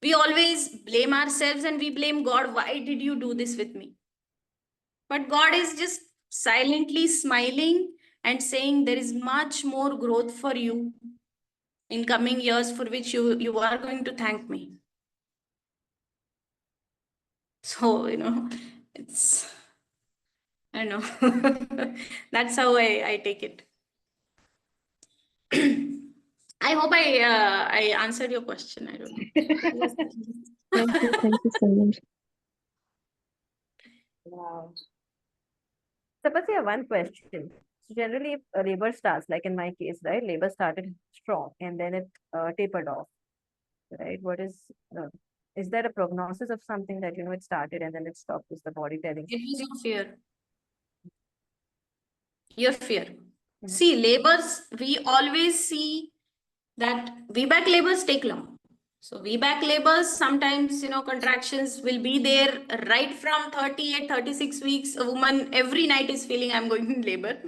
we always blame ourselves and we blame God. Why did you do this with me? But God is just silently smiling and saying there is much more growth for you in coming years, for which you are going to thank me. So, it's, I don't know. That's how I take it. I hope I answered your question. I don't know. Thank you so much. Wow. Suppose you have one question. So generally, if a labor starts, like in my case, right, labor started strong and then it tapered off, right? Is there a prognosis of something that, it started and then it stopped? Is the body telling? It was your fear. Your fear. See, labors, we always see that VBAC labors take long. So VBAC labors, sometimes, contractions will be there right from 38, 36 weeks. A woman every night is feeling I'm going in labor.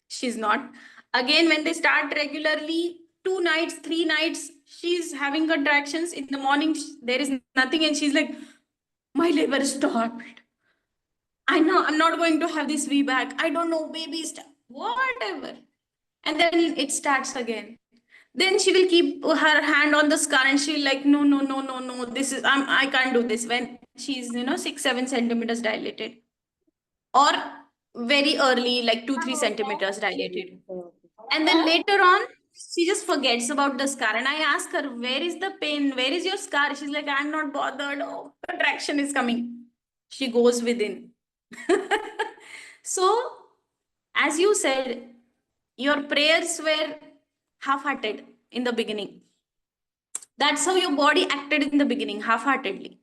She's not. Again, when they start regularly, 2 nights, 3 nights, she's having contractions. In the morning, there is nothing, and she's like, my labor stopped. I know I'm not going to have this VBAC. I don't know, baby, whatever. And then it starts again. Then she will keep her hand on the scar and she'll like, no, no, no, no, no, this is, I can't do this when she's, 6-7 centimeters dilated, or very early, like 2-3 centimeters dilated. And then later on, she just forgets about the scar. And I ask her, where is the pain? Where is your scar? She's like, I'm not bothered. Oh, contraction is coming. She goes within. So, as you said, your prayers were half-hearted in the beginning. That's how your body acted in the beginning, half-heartedly.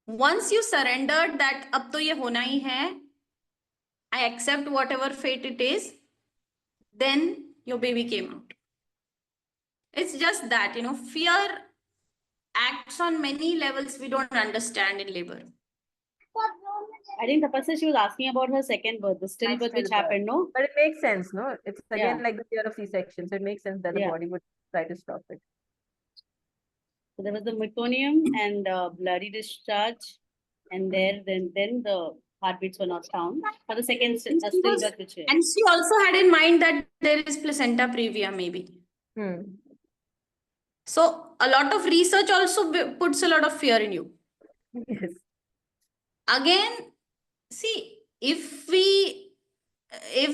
Once you surrendered that ab to ye hona hi hai, I accept whatever fate it is, then your baby came out. It's just that, fear acts on many levels we don't understand in labor. I think Tapasya, she was asking about her second birth, the stillbirth which stillbirth. happened, no? But it makes sense, no? It's again Yeah. like the fear of C-section. So it makes sense that the Yeah. body would try to stop it. So there was the meconium and bloody discharge, and there then the heartbeats were not found for the second stillbirth which And she also had in mind that there is placenta previa, maybe. So a lot of research also puts a lot of fear in you. Yes. Again, see, if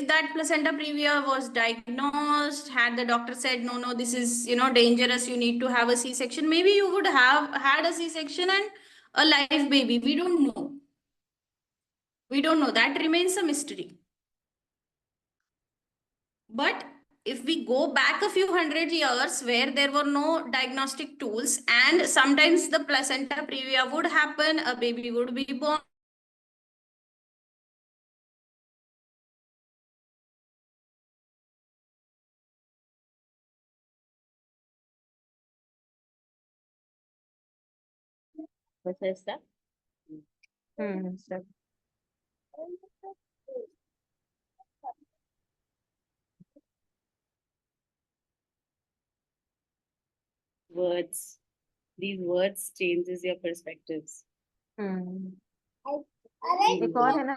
that placenta previa was diagnosed, had the doctor said, no, this is, dangerous, you need to have a C-section, maybe you would have had a C-section and a live baby. We don't know. We don't know. That remains a mystery. But if we go back a few hundred years where there were no diagnostic tools, and sometimes the placenta previa would happen, a baby would be born. Bethesda. So Words. These words changes your perspectives. एक और है ना,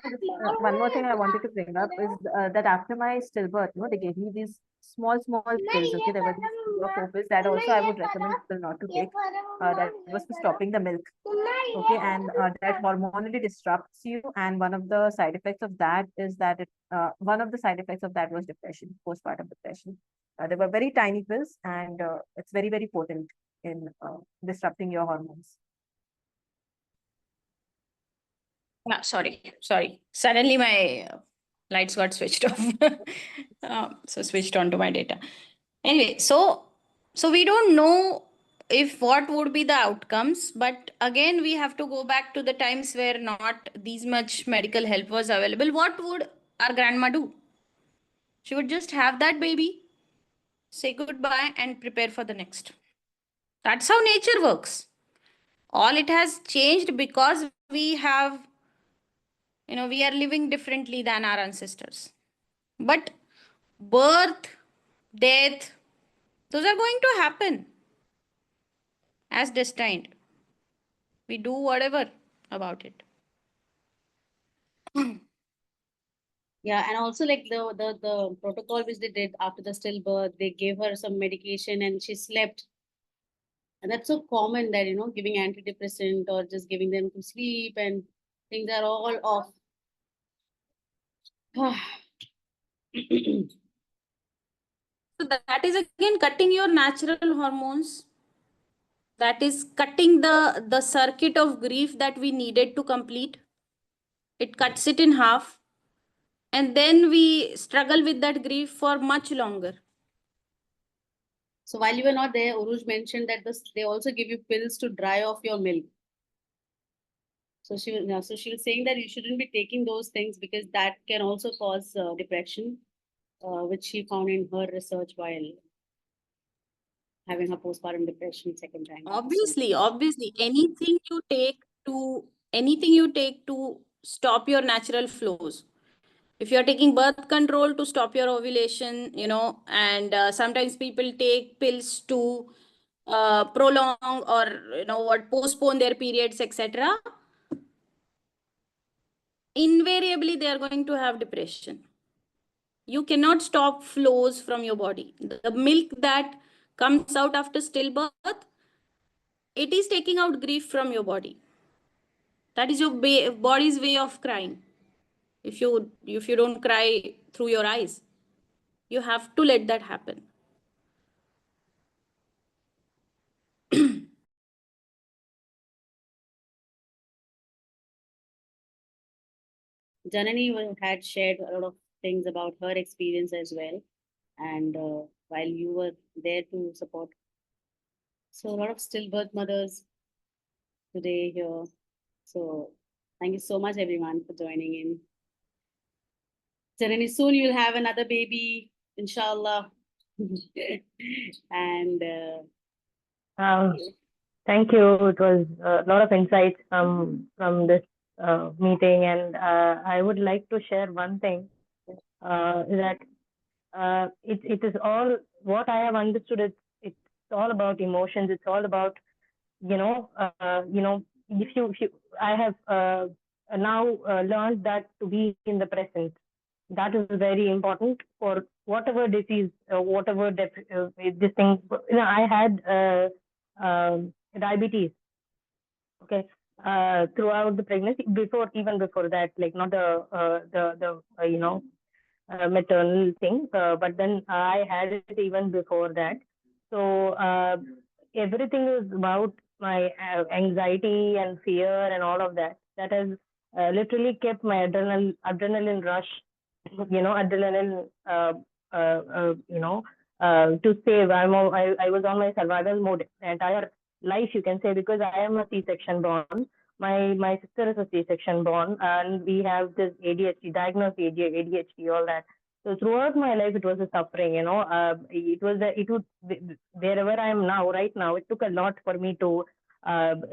one more thing I wanted to bring up is that after my stillbirth, they gave me these small pills. Okay, there were these 3 or 4 pills that also I would recommend people not to take. That was for stopping the milk. Okay, and that hormonally disrupts you, and one of the side effects of that is that one of the side effects of that was depression, postpartum depression. They were very tiny pills, and it's very, very potent in disrupting your hormones. Sorry. Suddenly my lights got switched off. So switched on to my data. Anyway, so we don't know if what would be the outcomes, but again, we have to go back to the times where not these much medical help was available. What would our grandma do? She would just have that baby, say goodbye, and prepare for the next. That's how nature works. All it has changed because we have, we are living differently than our ancestors. But birth, death, those are going to happen as destined. We do whatever about it. Yeah, and also like the protocol which they did after the stillbirth, they gave her some medication and she slept. And that's so common that, giving antidepressant or just giving them to sleep and things are all off. So that is again cutting your natural hormones. That is cutting the circuit of grief that we needed to complete. It cuts it in half. And then we struggle with that grief for much longer. So while you were not there, Urooj mentioned that they also give you pills to dry off your milk. So she was saying that you shouldn't be taking those things because that can also cause depression, which she found in her research while. having her postpartum depression second time. Obviously, anything you take to stop your natural flows. If you're taking birth control to stop your ovulation, and sometimes people take pills to prolong or postpone their periods, etc. Invariably, they are going to have depression. You cannot stop flows from your body. The milk that comes out after stillbirth, it is taking out grief from your body. That is your body's way of crying. If you don't cry through your eyes, you have to let that happen. Janani had shared a lot of things about her experience as well. And while you were there to support. So a lot of stillbirth mothers today here. So thank you so much everyone for joining in. Janani, soon you'll have another baby, inshallah. And Thank you. It was a lot of insights from this meeting, and I would like to share one thing that it is all what I have understood. It's all about emotions. It's all about if you I have now learned that to be in the present. That is very important for whatever disease, whatever this thing. I had diabetes. Okay, throughout the pregnancy, even before that, like not the maternal thing, but then I had it even before that. So everything is about my anxiety and fear and all of that. That has literally kept my adrenaline rush, adrenaline, to save. I was on my survival mode the entire life, you can say, because I am a C-section born. My sister is a C-section born, and we have this ADHD, diagnosed ADHD, all that. So throughout my life, it was a suffering, wherever I am now, right now, it took a lot for me to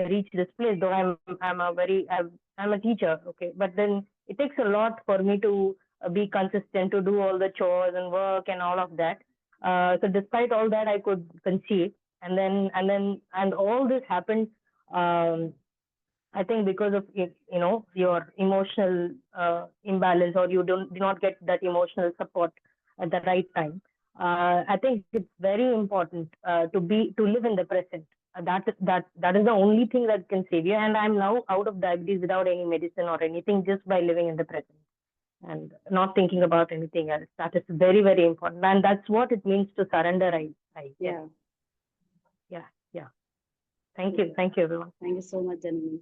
reach this place, though I'm a teacher, okay, but then it takes a lot for me to be consistent, to do all the chores and work and all of that. So despite all that, I could conceive, and all this happened. I think because of your emotional imbalance, or you do not get that emotional support at the right time. I think it's very important to live in the present. That is the only thing that can save you. And I'm now out of diabetes without any medicine or anything, just by living in the present and not thinking about anything else. That is very, very important, and that's what it means to surrender. yeah. Thank you, everyone. Thank you so much, Janani.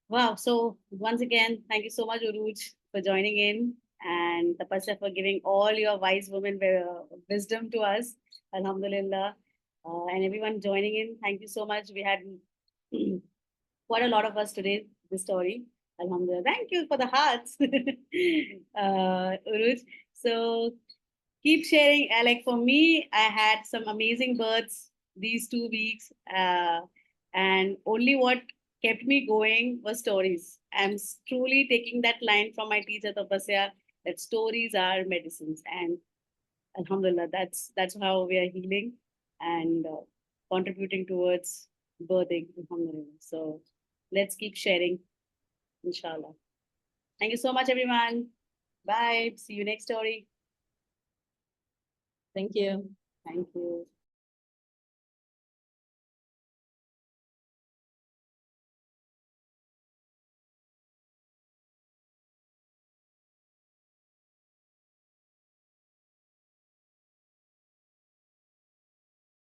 Wow. So once again, thank you so much, Urooj, for joining in, and Tapasya for giving all your wise women wisdom to us. Alhamdulillah. And everyone joining in, thank you so much. We had quite a lot of us today, this story. Alhamdulillah. Thank you for the hearts, Urooj. So keep sharing. Like for me, I had some amazing births these 2 weeks. And only what kept me going was stories. I'm truly taking that line from my teacher Tapasya, that stories are medicines, and alhamdulillah, that's how we are healing and contributing towards birthing, alhamdulillah. So let's keep sharing, inshallah. Thank you so much, everyone. Bye. See you next story. Thank you. Thank you.